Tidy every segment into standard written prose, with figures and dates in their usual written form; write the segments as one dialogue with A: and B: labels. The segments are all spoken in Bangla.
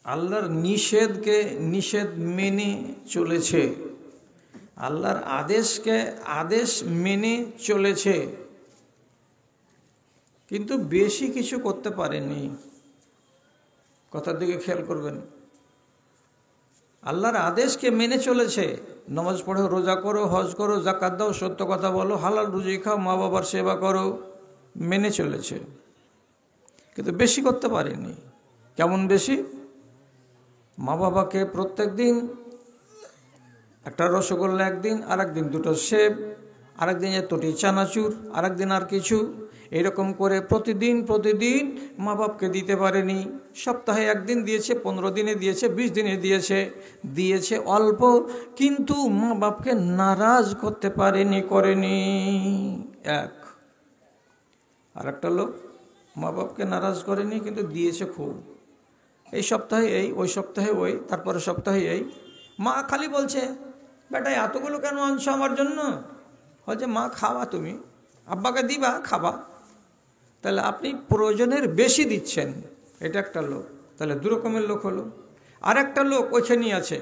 A: আল্লাহর নিষেধকে নিষেধ মেনে চলেছে, আল্লাহর আদেশকে আদেশ মেনে চলেছে, কিন্তু বেশি কিছু করতে পারেনি। কথার দিকে খেয়াল করবেন। আল্লাহর আদেশকে মেনে চলেছে, নামাজ পড়ো, রোজা করো, হজ করো, যাকাত দাও, সত্য কথা বলো, হালাল রুজি খাও, মা বাবার সেবা করো, মেনে চলেছে, কিন্তু বেশি করতে পারেনি। কেমন বেশি? মা বাবাকে প্রত্যেক দিন একটা রসগোল্লা, একদিন, আর একদিন দুটো সেব, আরেকদিন এতটি চানাচুর, আরেকদিন আর কিছু, এরকম করে প্রতিদিন প্রতিদিন মা বাপকে দিতে পারেনি। সপ্তাহে একদিন দিয়েছে, 15 দিনে দিয়েছে, 20 দিনে দিয়েছে অল্প, কিন্তু মা বাপকে নারাজ করতে পারেনি, করেনি। এক। আর একটা লোক মা বাপকে নারাজ করেনি, কিন্তু দিয়েছে খুব। এই সপ্তাহে এই, ওই সপ্তাহে ওই, তারপরে সপ্তাহে এই। মা খালি বলছে, বেটা এতগুলো কেন আনছো আমার জন্য? বলছে, মা খাওয়া, তুমি আব্বাকে দিবা, খাবা। তাহলে আপনি প্রয়োজনের বেশি দিচ্ছেন। এটা একটা লোক। তাহলে দু রকমের লোক হলো। আর একটা লোক ওইখানেই আছে,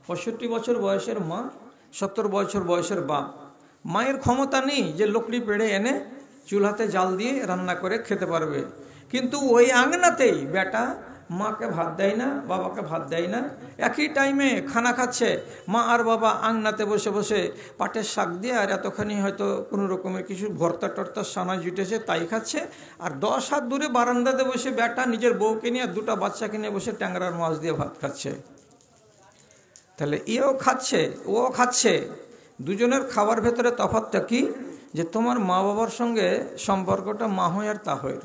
A: 65 বছর বয়সের মা, 70 বছর বয়সের বাপ। মায়ের ক্ষমতা নেই যে লকড়ি পেড়ে এনে চুলাতে জাল দিয়ে রান্না করে খেতে পারবে, কিন্তু ওই আঙনাতেই বেটা মাকে ভাত দেয় না, বাবাকে ভাত দেয় না, একই টাইমে খানা খাচ্ছে। মা আর বাবা আঙনাতে বসে বসে পাটের শাক দিয়ে আর এতখানি হয়তো কোনো রকমের কিছু ভর্তা টর্তা সানা জুটেছে তাই খাচ্ছে, আর 10 হাত দূরে বারান্দাতে বসে বেটা নিজের বউকে নিয়ে আর 2টা বাচ্চাকে নিয়ে বসে ট্যাংরার মাছ দিয়ে ভাত খাচ্ছে। তাহলে এও খাচ্ছে, ও খাচ্ছে, দুজনের খাবার ভেতরে তফাৎটা কি? যে তোমার মা বাবার সঙ্গে সম্পর্কটা মা হয় আর তা হয়।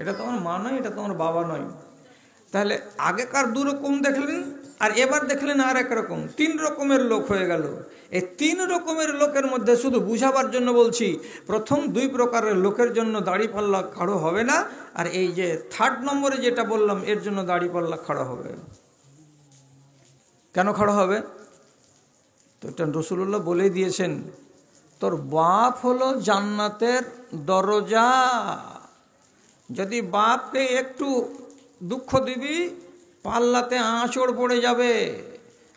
A: এটা তোমার মা নয়, এটা তোমার বাবা নয়। তাহলে আগেকার 2 রকম দেখলেন, আর এবার দেখলেন আর এক রকম। 3 রকমের লোক হয়ে গেল। এই 3 রকমের লোকের মধ্যে শুধু বুঝাবার জন্য বলছি, প্রথম 2 প্রকারের লোকের জন্য দাড়িপাল্লা খাড়ো হবে না, আর এই যে 3rd নম্বরে যেটা বললাম এর জন্য দাড়িপাল্লা খাড়ো হবে। কেন খাড়ো হবে? তো এটা রাসূলুল্লাহ বলেই দিয়েছেন, তোর বাপ হলো জান্নাতের দরজা। যদি বাপকে একটু দুঃখ দিবি, পাল্লাতে আঁচড় পড়ে যাবে।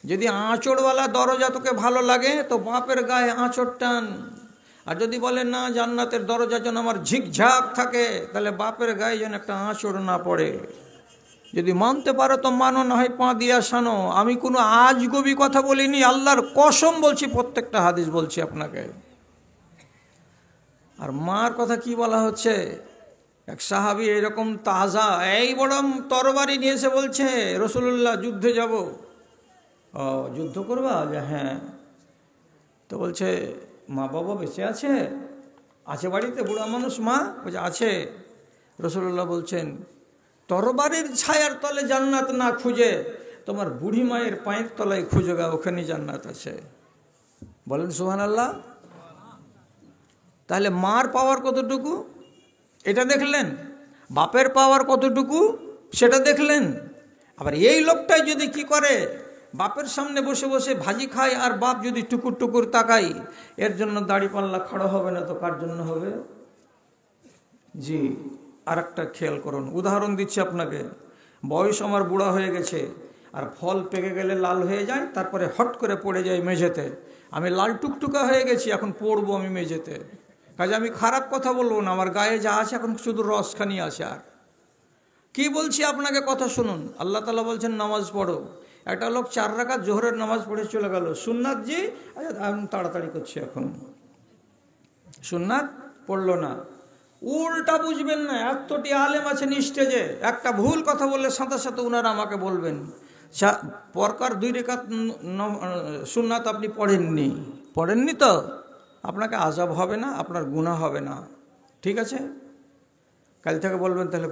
A: যদি আঁচড়ওয়ালা দরজা তোকে ভালো লাগে তো বাপের গায়ে আঁচড় টান, আর যদি বলে না জান্নাতের দরজা যেন আমার ঝিকঝাক থাকে, তাহলে বাপের গায়ে যেন একটা আঁচড় না পড়ে। যদি মানতে পারো তো মানো, না হয় পা দিয়া সানো। আমি কোনো আজগবি কথা বলিনি, আল্লাহর কসম বলছি, প্রত্যেকটা হাদিস বলছি আপনাকে। আর মার কথা কি বলা হচ্ছে? এক সাহাবী এরকম তাজা এই বড় তরবারি নিয়ে এসে বলছে, রাসূলুল্লাহ যুদ্ধে যাব। ও যুদ্ধ করবা? যে হ্যাঁ। তো বলছে, মা বাবা বেঁচে আছে? আছে বাড়িতে বুড়া মানুষ মা? বলছে আছে। রাসূলুল্লাহ বলছেন, তরবারির ছায়ার তলে জান্নাত না খুঁজে তোমার বুড়ি মায়ের পায়ের তলায় খুঁজে গা, ওখানে জান্নাত আছে। বলেন সুবহানাল্লাহ। তাহলে মার পাওয়ার কতটুকু এটা দেখলেন, বাপের পাওয়ার কতটুকু সেটা দেখলেন। আবার এই লোকটাই যদি কি করে, বাপের সামনে বসে বসে ভাজি খায় আর বাপ যদি টুকুর টুকুর তাকাই, এর জন্য দাড়িপাল্লা খাড়া হবে না তো কার জন্য হবে? জি। আর একটা খেয়াল করুন, উদাহরণ দিচ্ছি আপনাকে। বয়স আমার বুড়া হয়ে গেছে, আর ফল পেকে গেলে লাল হয়ে যায়, তারপরে হট করে পড়ে যায় মেঝেতে। আমি লাল টুকটুকা হয়ে গেছি, এখন পড়বো আমি মেঝেতে। কাজে আমি খারাপ কথা বলবো না, আমার গায়ে যা আছে এখন শুধু রসখানি আছে। আর কি বলছি আপনাকে, কথা শুনুন। আল্লাহ তাআলা বলছেন নামাজ পড়ো। একটা লোক 4 রাকাত জোহরের নামাজ পড়ে চলে গেল, সুন্নাত জি, আচ্ছা আমি তাড়াতাড়ি করছি, এখন সুন্নাত পড়লো না। উল্টা বুঝবেন না, এতটি আলেম আছেন স্টেজে, একটা ভুল কথা বললে সাথে সাথে ওনারা আমাকে বলবেন, পরকার 2 রাকাত সুন্নাত আপনি পড়েননি তো আপনাকে আযাব হবে না, আপনার গুনাহ হবে না, ঠিক আছে? কাল থেকে বলবেন তাহলে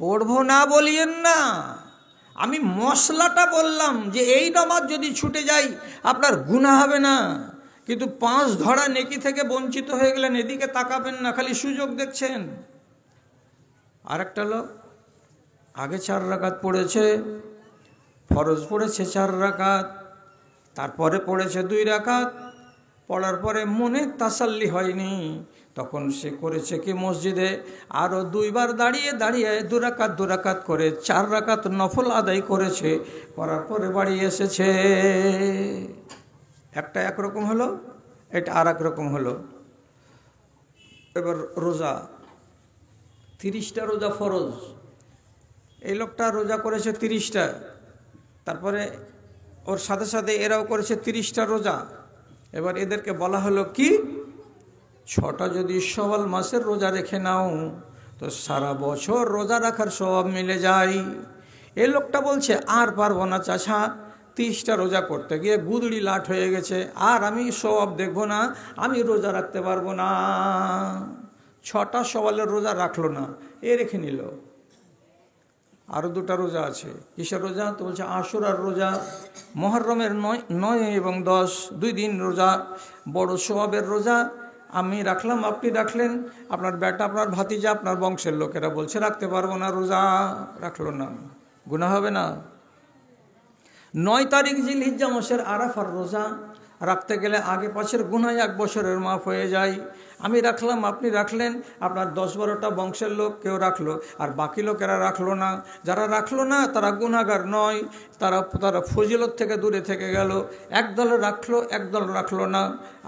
A: পড়বো না বলিয়েন না। আমি মশলাটা বললাম যে এই নামাজ যদি ছুটে যায় আপনার গুনাহ হবে না, কিন্তু 5 ধরা নেকি থেকে বঞ্চিত হয়ে গেলেন, এদিকে তাকাবেন না, খালি সুযোগ দেখছেন। আর একটা লোক আগে 4 রাকাত পড়েছে, ফরজ পড়েছে 4 রাকাত, তারপরে পড়েছে 2 রাকাত, পড়ার পরে মনে তাসাল্লি হয়নি, তখন সে করেছে কি মসজিদে আরও 2 বার দাঁড়িয়ে দাঁড়িয়ে 2 রাকাত করে 4 রাকাত নফল আদায় করেছে, করার পরে বাড়ি এসেছে। একটা একরকম হলো, এটা আর এক রকম হলো। এবার রোজা, 30টা রোজা ফরজ, এই লোকটা রোজা করেছে 30টা, তারপরে ওর সাথে সাথে এরাও করেছে 30টা রোজা। এবার এদেরকে বলা হলো কি, 6টা যদি শাওয়াল মাসের রোজা রেখে নাও তো সারা বছর রোজা রাখার স্বভাব মিলে যায়। এই লোকটা বলছে আর পারবো না চাচা, 30টা রোজা করতে গিয়ে গুদড়ি লাট হয়ে গেছে, আর আমি স্বভাব দেখবো না, আমি রোজা রাখতে পারবো না। 6টা শাওয়ালের রোজা রাখলো না, এ রেখে নিল। আরও 2টা রোজা আছে। কিসের রোজা? তো বলছে আশুরার রোজা, মুহররমের 9 এবং 10, 2 দিন রোজা, বড় স্বভাবের রোজা। আমি রাখলাম, আপনি রাখলেন, আপনার বেটা, আপনার ভাতিজা, আপনার বংশের লোকেরা বলছে রাখতে পারবো না, রোজা রাখলো না, গুনাহ হবে না? 9 তারিখ জিলহিজ্জা মাসের আরাফার রোজা, রাখতে গেলে আগে পাশের গুনাহ 1 বছরের মাফ হয়ে যায়। আমি রাখলাম, আপনি রাখলেন, আপনার 10-12টা বংশের লোক কেউ রাখলো, আর বাকি লোকেরা রাখলো না। যারা রাখলো না তারা গুনাহগার নয়, তারা ফজিলত থেকে দূরে থেকে গেল। একদল রাখলো, একদল রাখলো না।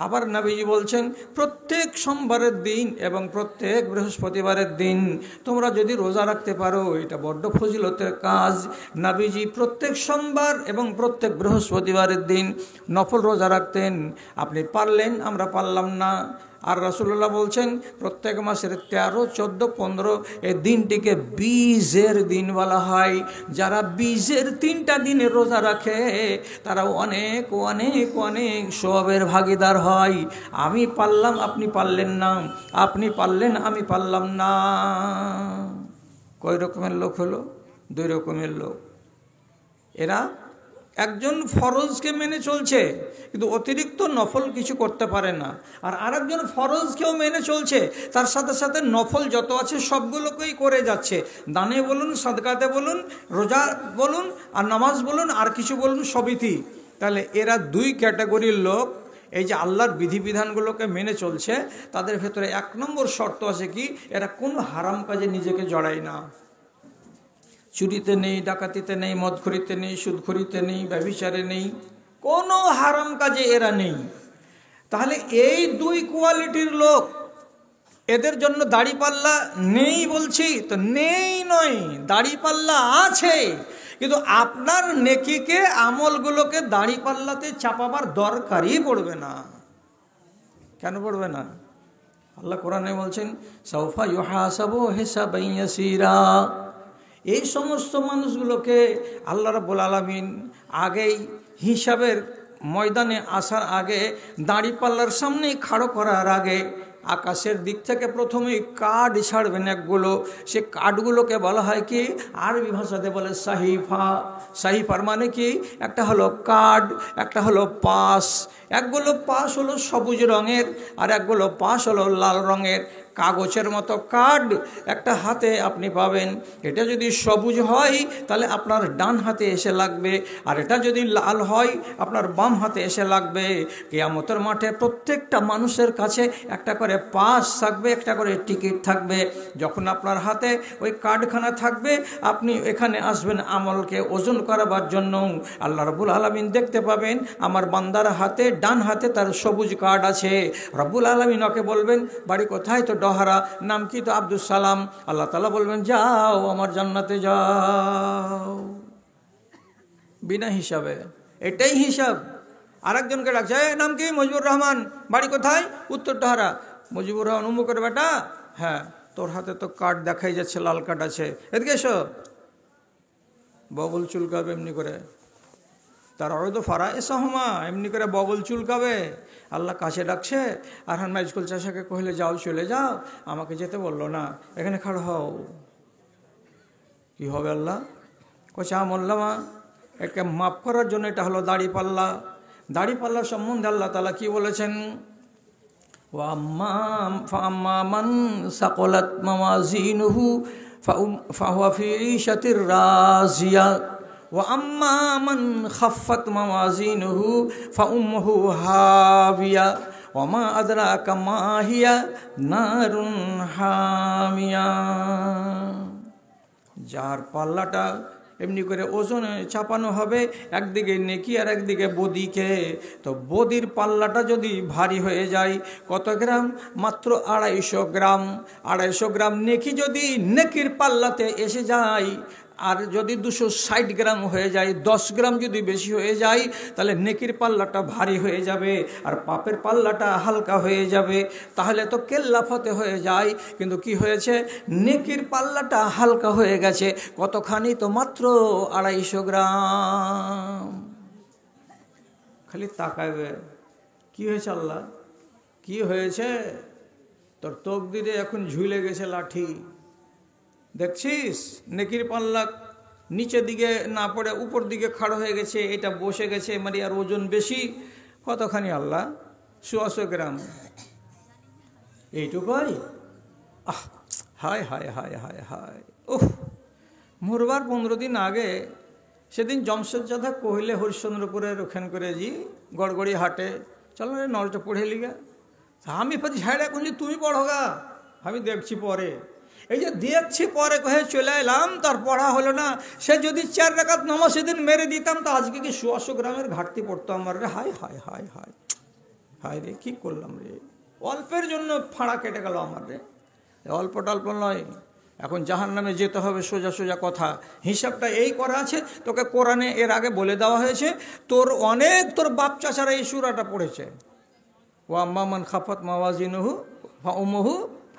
A: আবার নবীজি বলছেন প্রত্যেক সোমবারের দিন এবং প্রত্যেক বৃহস্পতিবারের দিন তোমরা যদি রোজা রাখতে পারো, এটা বড্ড ফজিলতের কাজ। নবীজি প্রত্যেক সোমবার এবং প্রত্যেক বৃহস্পতিবারের দিন নফল রোজা রাখতেন। আপনি পারলেন, আমরা পারলাম না। আর রাসূলুল্লাহ বলছেন প্রত্যেক মাসের 13, 14, 15 এই দিনটিকে বীজের দিন বলা হয়। যারা বীজের 3টা দিনে রোজা রাখে তারা অনেক অনেক অনেক সওয়াবের ভাগীদার হয়। আমি পারলাম, আপনি পারলেন না, আপনি পারলেন, আমি পারলাম না। কয় রকমের লোক হলো? 2 রকমের লোক। এরা একজন ফরজকে মেনে চলছে কিন্তু অতিরিক্ত নফল কিছু করতে পারে না, আর আরেকজন ফরজকেও মেনে চলছে, তার সাথে সাথে নফল যত আছে সবগুলোকেই করে যাচ্ছে। দানে বলুন, সাদকাতে বলুন, রোজা বলুন, আর নামাজ বলুন, আর কিছু বলুন, সবই। তাহলে এরা 2 ক্যাটাগরির লোক। এই যে আল্লাহর বিধিবিধানগুলোকে মেনে চলছে, তাদের ভেতরে 1 নম্বর শর্ত আছে কি, এরা কোনো হারাম কাজে নিজেকে জড়ায় না। চুরিতে নেই, ডাকাতিতে নেই, মদখুরিতে নেই, সুদখুরিতে নেই, ব্যভিচারে নেই, কোনো হারাম কাজে এরা নেই। তাহলে এই 2 কোয়ালিটির লোক, এদের জন্য দাড়িপাল্লা নেই বলছি তো নেই নয়, দাড়িপাল্লা আছে, কিন্তু আপনার নেকিকে, আমলগুলোকে দাড়িপাল্লাতে চাপাবার দরকারই পড়বে না। কেন পড়বে না? আল্লাহ কোরআনে বলছেন সাউফা ইউহাসাবু হিসাবান ইয়াসীরা। এই সমস্ত মানুষগুলোকে আল্লাহ রাব্বুল আলামিন আগেই হিসাবের ময়দানে আসার আগে, দাঁড়িপাল্লার সামনেই খাড়ো করার আগে আকাশের দিক থেকে প্রথমেই কার্ড ছাড়বেন একগুলো। সে কার্ডগুলোকে বলা হয় কি, আরবি ভাষাতে বলে সাহিফা। সাহিফার মানে কি, একটা হলো কার্ড, একটা হলো পাস। একগুলো পাস হলো সবুজ রঙের, আর একগুলো পাস হলো লাল রঙের। কাগজের মতো কার্ড একটা হাতে আপনি পাবেন। এটা যদি সবুজ হয় তাহলে আপনার ডান হাতে এসে লাগবে, আর এটা যদি লাল হয় আপনার বাম হাতে এসে লাগবে। কিয়ামতের মাঠে প্রত্যেকটা মানুষের কাছে একটা করে পাস থাকবে, একটা করে টিকিট থাকবে। যখন আপনার হাতে ওই কার্ডখানা থাকবে, আপনি এখানে আসবেন আমলকে ওজন করাবার জন্য। আল্লাহ রাব্বুল আলামিন দেখতে পাবেন আমার বান্দার হাতে, ডান হাতে তার সবুজ কার্ড আছে। রাব্বুল আলামিন ওকে বলবেন বাড়ি কোথায়? তো ডহারা। নাম কি? তো আব্দুল সালাম। আল্লাহ তাআলা বলবেন যাও আমার জান্নাতে যাও, বিনা হিসাবে। এটাই হিসাব। আরেকজনকে ডাকছে, নাম কি? মুজিবুর রহমান। বাড়ি কোথায়? উত্তর ডহারা। মুজিবুর রহমান উমুকের বেটা? হ্যাঁ। তোর হাতে তো কার্ড দেখাই যাচ্ছে, লাল কার্ড আছে, এদিকে এসো। বগল চুলকাবে এমনি করে, তার অর্থ ফারা এসাহমা, এমনি করে বগল চুলকাবে। আল্লাহ কাছে ডাকছে। আর হান স্কুল চাষাকে কহিলে যাও, চলে যাও, আমাকে যেতে বললো না, এখানে খাড় হও। কি হবে? আল্লাহ কচা মোল্লামা, একে মাফ করার জন্য এটা হলো দাড়িপাল্লা। দাড়িপাল্লার সম্বন্ধে আল্লাহ তাআলা কি বলেছেন? ফাআম্মা মান সাকালাত মাওয়াজিনুহু ফাহুয়া ফি ঈশাতির রাজিয়া ওয়া আম্মা মান খাফফাত মাওয়াজিনুহু ফাউম্মুহু হাবিয়া ওমা আদরাকা মা হিয়া নারুন হামিয়া। যার পাল্লাটা এমনি করে ওজনে চাপানো হবে, একদিকে নেকি আর একদিকে বদিকে, তো বদির পাল্লাটা যদি ভারী হয়ে যায় কত গ্রাম? মাত্র 250 গ্রাম। 250 গ্রাম নেকি যদি নেকির পাল্লাতে এসে যায়, আর যদি 260 গ্রাম হয়ে যায়, 10 গ্রাম যদি বেশি হয়ে যায়, তাহলে নেকির পাল্লাটা ভারী হয়ে যাবে আর পাপের পাল্লাটা হালকা হয়ে যাবে। তাহলে তো কেল্লাফতে হয়ে যায়, কিন্তু কি হয়েছে? নেকির পাল্লাটা হালকা হয়ে গেছে। কতখানি? তো মাত্র 250 গ্রাম। খালি তাকাবে, কি হয়েছে আল্লাহ, কি হয়েছে? তোর তকদিরে এখন ঝুলে গেছে লাঠি, দেখছিস? নেকির পাল্লা নিচের দিকে না পড়ে উপর দিকে খাড়া হয়ে গেছে, এটা বসে গেছে, মানে আর ওজন বেশি। কতখানি আল্লাহ? 100 গ্রাম। এইটুকুই? আহ, হায় হায় হায় হায় হায়। উফ, মরবার 15 দিন আগে সেদিন জমশেদজাদা কহিলে হরিশ্চন্দ্রপুরের ওখান করে জি গড়গড়ি হাটে, চলো রে নলটা পড়ে লিগা। আমি ঝাড়া কুঞ্জি তুমি পড়ো গা, আমি দেখছি পরে। এই যে দেখছি পরে কহে চলে এলাম, তার পড়া হলো না। সে যদি 4 রাকাত নামাজ সেদিন মেরে দিতাম, তো আজকে কি 100 গ্রামের ঘাটতি পড়তো আমার রে। হায় হায় হায় হায় হায় রে, কি করলাম রে? অল্পের জন্য ফাঁড়া কেটে গেল আমার রে। অল্প টল্প নয়, এখন জাহান্নামে যেতে হবে, সোজা সোজা কথা। হিসাবটা এই করা আছে, তোকে কোরআনে এর আগে বলে দেওয়া হয়েছে। তোর অনেক তোর বাপ চাচারা এই সূরাটা পড়েছে, ও আম্মা মান খাফাত মাওয়াজিনুহু ফাউমুহু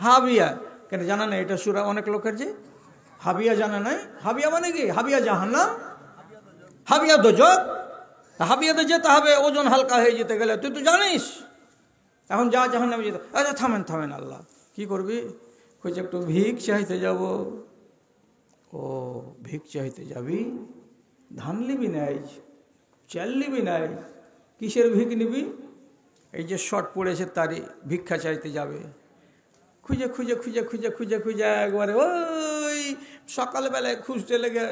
A: হাবিয়া। কেন জানা নাই এটা সূরা? অনেক লোকের যে হাবিয়া জানা নাই। হাবিয়া মানে কি? হাবিয়া জাহান্নাম, হাবিয়া দোজখ। হাবিয়া তো যেতে হবে ওজন হালকা হয়ে যেতে গেলে, তুই তো জানিস। এখন যা জাহান্নামে যেতে। আচ্ছা থামেন থামেন, আল্লাহ কি করবি? কইছে একটু ভিক চাইতে যাব। ও ভিক চাইতে যাবি? ধান নিবি নাই, চাল নিবি নাই, কিসের ভিক নিবি? এই যে শর্ট পড়েছে তারই ভিক্ষা চাইতে যাবে। খুঁজে খুঁজে খুঁজে খুঁজে খুঁজে খুঁজে একবারে ওই সকালবেলায় খুঁজতে লেগে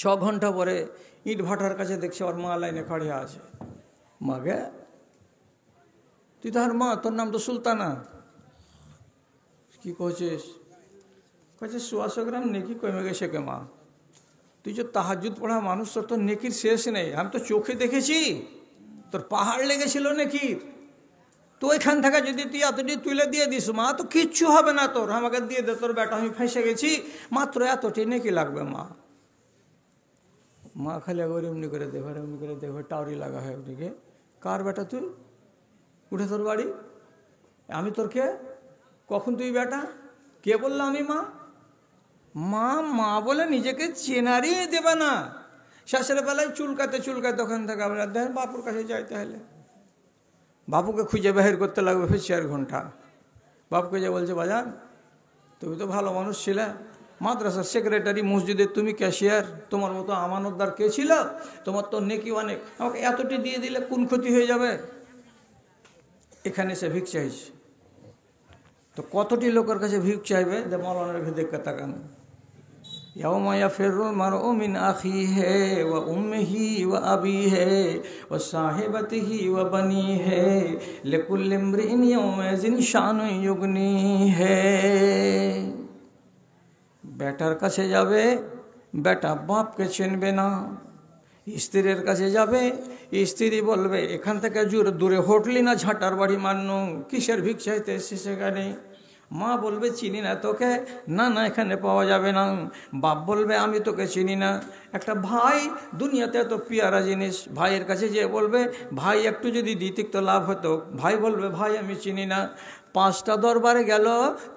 A: 6 ঘন্টা পরে ইট ভাটার কাছে দেখছে ওর মা লাইনে খাড়িয়ে আছে। মা গে, তুই তো আর মা, তোর নাম তো সুলতানা। কি কইছিস? কইছে 100 গ্রাম নেকি কমে গেছে কে মা? তুই যে তাহাজ্জুদ পড়া মানুষ, তোর তো নেকির শেষ নেই। আমি তো চোখে দেখেছি তোর পাহাড় লেগেছিল নেকির। তো এখান থেকে যদি তুই এতটি তুলে দিয়ে দিস মা, তো কিচ্ছু হবে না তোর। আমাকে দিয়ে দে, তোর বেটা আমি ফেঁসে গেছি, মাত্র এতটি নেকি লাগবে মা। মা খালি একবার এমনি করে দেখো, এমনি করে দেখো, টাউরি লাগা হয় ওদিকে। কার বেটা তুই? উঠে তোর বাড়ি। আমি তোর কে? কখন তুই বেটা? কে বললো আমি মা? মা মা বলে নিজেকে চেনারই দেবে না। শেষের বেলায় চুলকাতে চুলকাতে ওখান থেকে আমরা দেখেন বাপুর কাছে যাই, তাহলে বাপুকে খুঁজে বাহির করতে লাগবে ফের 4 ঘন্টা। বাপুকে যে বলছে, বাজান তুমি তো ভালো মানুষ ছিলে, মাদ্রাসার সেক্রেটারি, মসজিদের তুমি ক্যাশিয়ার, তোমার মতো আমানতদার কে ছিল? তোমার তো নেকি অনেক, আমাকে এতটি দিয়ে দিলে কোন ক্ষতি হয়ে যাবে? এখানে সে ভিক চাইছে। তো কতটি লোকের কাছে ভিক চাইবে? যে মৌলানার ভিদেকা তাকান, ইয়াউমা ইয়াফিরুল মারউ মিন আখিহি ওয়া উম্মিহি ওয়া আবিহি ওয়া সাহিবাতিহি ওয়া বানিহি লিকুল্লি ইমরিইন ইয়াউমাইযিন শানুন ইউগনিহি। বেটার কাছে যাবে, বেটা বাপকে চিনবে না। স্ত্রীর কাছে যাবে, স্ত্রী বলবে এখান থেকে দূরে হোটলি না ঝাঁটার বাড়ি মান্নু, কিসের ভিক চাইতে এসেছিস সেখানে? মা বলবে চিনি না তোকে, না না এখানে পাওয়া যাবে না। বাপ বলবে আমি তোকে চিনি না। একটা ভাই দুনিয়াতে এত পেয়ারা জিনিস, ভাইয়ের কাছে যেয়ে বলবে ভাই একটু যদি দিতিক তো লাভ হতো। ভাই বলবে ভাই আমি চিনি না। 5টা দরবারে গেল,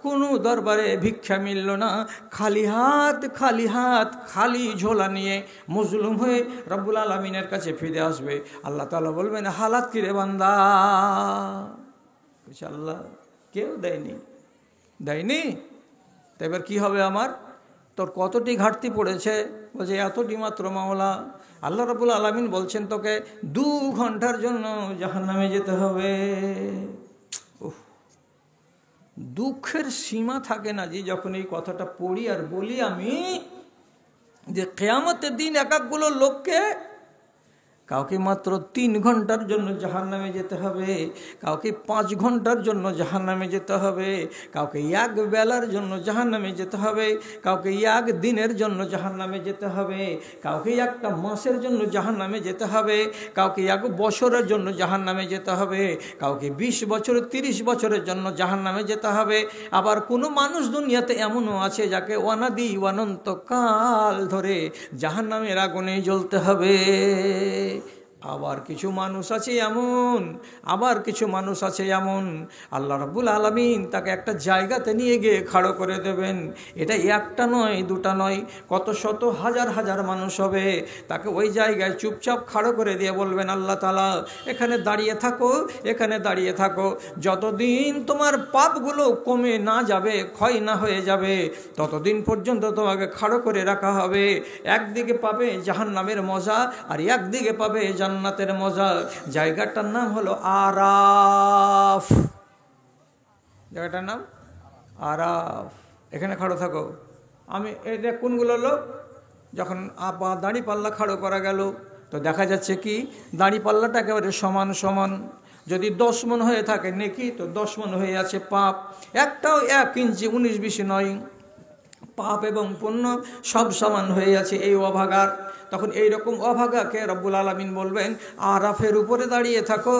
A: কোনো দরবারে ভিক্ষা মিলল না। খালি হাত খালি হাত, খালি ঝোলা নিয়ে মজলুম হয়ে রব্বুল আলামিনের কাছে ফিরে আসবে। আল্লাহ তাআলা বলবেন হালাত কি রে বান্দা? আল্লাহ কেউ দেয়নি, দেয়নি, তো এবার কী হবে আমার? তোর কতটি ঘাটতি পড়েছে? বলছে এতটি মাত্র মাওলা। আল্লাহ রাব্বুল আলামিন বলছেন তোকে 2 ঘন্টার জন্য জাহান্নামে যেতে হবে। দুঃখের সীমা থাকে না যে যখন এই কথাটা পড়ি আর বলি আমি, যে কিয়ামতের দিন এক একগুলো লোককে কাউকে মাত্র 3 ঘন্টার জন্য জাহান্নামে যেতে হবে, কাউকে 5 ঘন্টার জন্য জাহান্নামে যেতে হবে, কাউকে 1 বেলার জন্য জাহান্নামে যেতে হবে, কাউকে 1 দিনের জন্য জাহান্নামে যেতে হবে, কাউকে 1টা মাসের জন্য জাহান্নামে যেতে হবে, কাউকে 1 বছরের জন্য জাহান্নামে যেতে হবে, কাউকে 20 বছর 30 বছরের জন্য জাহান্নামে যেতে হবে। আবার কোনো মানুষ দুনিয়াতে এমনও আছে যাকে অনাদি অনন্তকাল ধরে জাহান্নামের আগুনে জ্বলতে হবে। আবার কিছু মানুষ আছে এমন, আল্লাহ রাব্বুল আলামিন তাকে একটা জায়গাতে নিয়ে গিয়ে খাড়ো করে দেবেন। এটা একটা নয়, দুটা নয়, কত শত হাজার হাজার মানুষ হবে। তাকে ওই জায়গায় চুপচাপ খাড়ো করে দিয়ে বলবেন, আল্লাহ তাআলা এখানে দাঁড়িয়ে থাকো, যতদিন তোমার পাপগুলো কমে না যাবে, ক্ষয় না হয়ে যাবে, ততদিন পর্যন্ত তোমাকে খাড়ো করে রাখা হবে। একদিকে পাবে জাহান্নামের মজা, আর একদিকে পাবে জান্নাতের মজা। জায়গাটার নাম হলো আরাফ। জায়গাটার নাম আরাফ। এখানে খাড়ো থাকো। আমি এটা কোনগুলো লোক? যখন দাড়ি পাল্লা খাড়ো করা গেল, তো দেখা যাচ্ছে কি দাড়ি পাল্লাটা একেবারে সমান সমান। যদি 10 মণ হয়ে থাকে নেকি, তো 10 মণ হয়ে আছে পাপ। একটাও 1 ইঞ্চি 19-20 নয়, পাপ এবং পুণ্য সব সমান হয়ে আছে এই অভাগার। তখন এইরকম অভাগাকে রব্বুল আলামিন বলবেন, আরাফের উপরে দাঁড়িয়ে থাকো।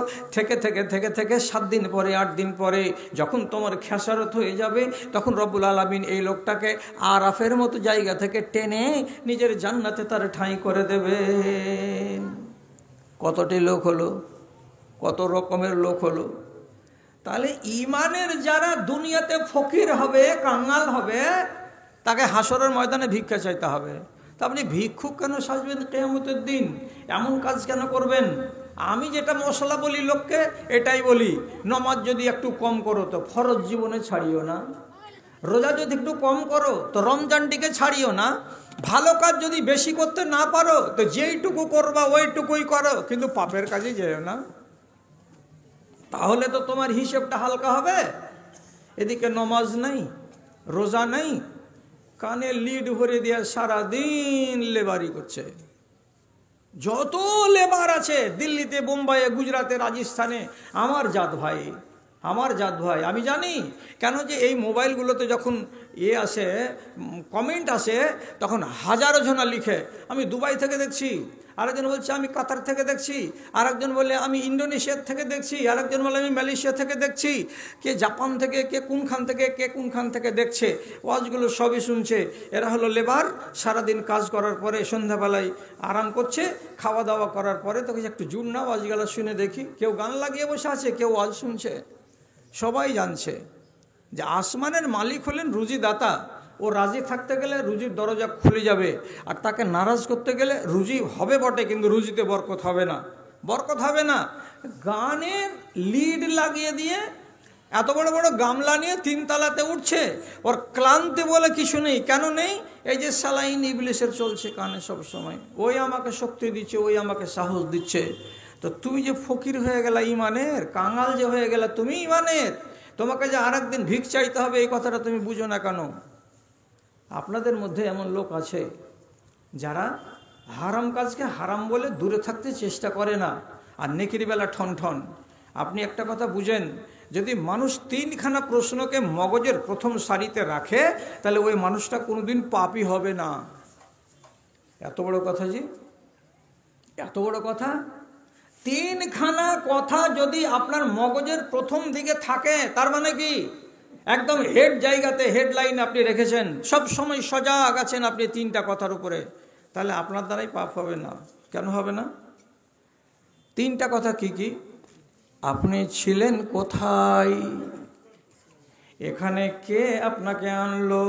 A: থেকে 7 দিন পরে, 8 দিন পরে যখন তোমার খেসারত হয়ে যাবে, তখন রব্বুল আলামিন এই লোকটাকে আরাফের মতো জায়গা থেকে টেনে নিজের জান্নাতে তার ঠাঁই করে দেবেন। কতটি লোক হলো, কত রকমের লোক হলো। তাহলে ইমানের যারা দুনিয়াতে ফকির হবে, কাঙ্গাল হবে, তাকে হাসরের ময়দানে ভিক্ষা চাইতে হবে। তা আপনি ভিক্ষুক কেন সাজবেন কিয়ামতের দিন? এমন কাজ কেন করবেন? আমি যেটা মশলা বলি লোককে, এটাই বলি, নামাজ যদি একটু কম করো তো ফরজ জীবনে ছাড়িও না, রোজা যদি একটু কম করো তো রমজানটিকে ছাড়িও না, ভালো কাজ যদি বেশি করতে না পারো তো যেইটুকু করবা ওইটুকুই করো, কিন্তু পাপের কাজে যেও না। তাহলে তো তোমার হিসেবটা হালকা হবে। এদিকে নমাজ নেই, রোজা নেই, কানে লিড ভরে দিয়ে সারাদিন লেবারি করছে। যত লেবার আছে দিল্লিতে, বোম্বাইয়ে, গুজরাটে, রাজস্থানে, আমার জাত ভাই। আমি জানি কেন যে এই মোবাইলগুলোতে যখন আসে, কমেন্ট আসে, তখন হাজারো জনা লিখে আমি দুবাই থেকে দেখছি, আরেকজন বলছে আমি কাতার থেকে দেখছি, আরেকজন বলে আমি ইন্দোনেশিয়ার থেকে দেখছি, আরেকজন বলে আমি মালয়েশিয়া থেকে দেখছি, কে জাপান থেকে, কে কোনখান থেকে দেখছে। ওয়াজগুলো সবই শুনছে। এরা হলো লেবার, সারাদিন কাজ করার পরে সন্ধ্যাবেলায় আরাম করছে, খাওয়া দাওয়া করার পরে তো একটু জুন না ওয়াজগুলো শুনে দেখি। কেউ গান লাগিয়ে বসে আছে, কেউ ওয়াজ শুনছে। সবাই জানছে যে আসমানের মালিক হলেন রুজিদাতা। ও রাজি থাকতে গেলে রুজির দরজা খুলে যাবে, আর তাকে নারাজ করতে গেলে রুজি হবে বটে, কিন্তু রুজিতে বরকত হবে না। গানের লিড লাগিয়ে দিয়ে এত বড় বড় গামলা নিয়ে 3 তলাতে উঠছে, ওর ক্লান্তি বলে কিছু নেই। কেন নেই? এই যে সালাইন ইবলিসের চলছে কানে সব সময়, ওই আমাকে শক্তি দিচ্ছে, ওই আমাকে সাহস দিচ্ছে। তো তুমি যে ফকির হয়ে গেলা ইমানের, কাঙাল যে হয়ে গেলা তুমি ইমানের, তোমাকে যে আরেকদিন ভিক চাইতে হবে, এই কথাটা তুমি বুঝো না কেন? আপনাদের মধ্যে এমন লোক আছে যারা হারাম কাজকে হারাম বলে দূরে থাকতে চেষ্টা করে না, আর নেকির বেলা ঠন। আপনি একটা কথা বুঝেন, যদি মানুষ 3খানা প্রশ্নকে মগজের প্রথম সারিতে রাখে, তাহলে ওই মানুষটা কোনোদিন পাপী হবে না। এত বড় কথা জি, এত বড় কথা। 3খানা কথা যদি আপনার মগজের প্রথম দিকে থাকে, তার মানে কি একদম হেড জায়গাতে, হেডলাইন আপনি রেখেছেন, সব সময় সজাগ আছেন আপনি 3টা কথার উপরে, তাহলে আপনার দ্বারাই পাপ হবে না। কেন হবে না? 3টা কথা কি? আপনি ছিলেন কোথায়, এখানে কে আপনাকে আনলো,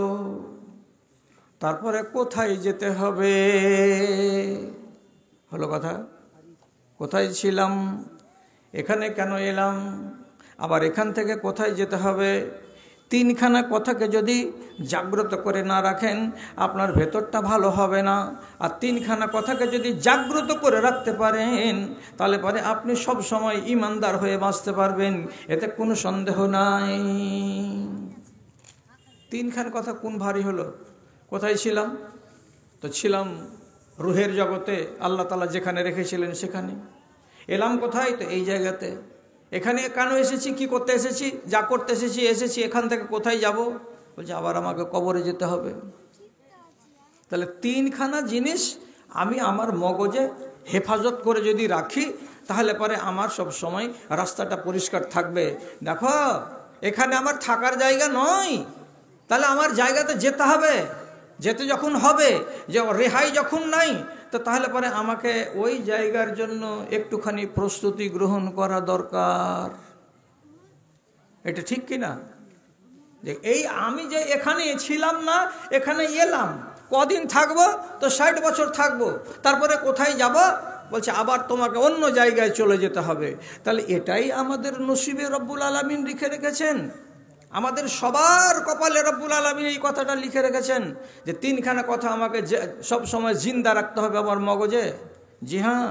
A: তারপরে কোথায় যেতে হবে। হলো কথা। কোথায় ছিলাম, এখানে কেন এলাম, আবার এখান থেকে কোথায় যেতে হবে। 3খানা কথাকে যদি জাগ্রত করে না রাখেন, আপনার ভেতরটা ভালো হবে না। আর 3খানা কথাকে যদি জাগ্রত করে রাখতে পারেন, তাহলে পরে আপনি সব সময় ইমানদার হয়ে বাঁচতে পারবেন, এতে কোনো সন্দেহ নাই। 3খানা কথা কোন ভারী হলো? কোথায় ছিলাম? তো ছিলাম রুহের জগতে আল্লাহ তাআলা যেখানে রেখেছিলেন সেখানে। এলাম কোথায়? তো এই জায়গাতে। এখানে কেন এসেছি, কি করতে এসেছি? যা করতে এসেছি, এখান থেকে কোথায় যাব? বলছে আবার আমাকে কবরে যেতে হবে। তাহলে তিনখানা জিনিস আমি আমার মগজে হেফাজত করে যদি রাখি, তাহলে পরে আমার সব সময় রাস্তাটা পরিষ্কার থাকবে। দেখো, এখানে আমার থাকার জায়গা নয়, তাহলে আমার জায়গাতে যেতে হবে। যেতে যখন হবে, যে রেহাই যখন নাই, তো তাহলে পরে আমাকে ওই জায়গার জন্য একটুখানি প্রস্তুতি গ্রহণ করা দরকার। এটা ঠিক কিনা? যে এই আমি যে এখানে ছিলাম না, এখানে এলাম, কদিন থাকবো? তো 60 বছর থাকবো, তারপরে কোথায় যাব? বলছে আবার তোমাকে অন্য জায়গায় চলে যেতে হবে। তাহলে এটাই আমাদের নসিবে রব্বুল আলামিন লিখে রেখেছেন। আমাদের সবার কপালে রব্বুল আলামিন এই কথাটা লিখে রেখেছেন যে তিনখানা কথা আমাকে সব সময় জিন্দা রাখতে হবে আমার মগজে। জি হ্যাঁ,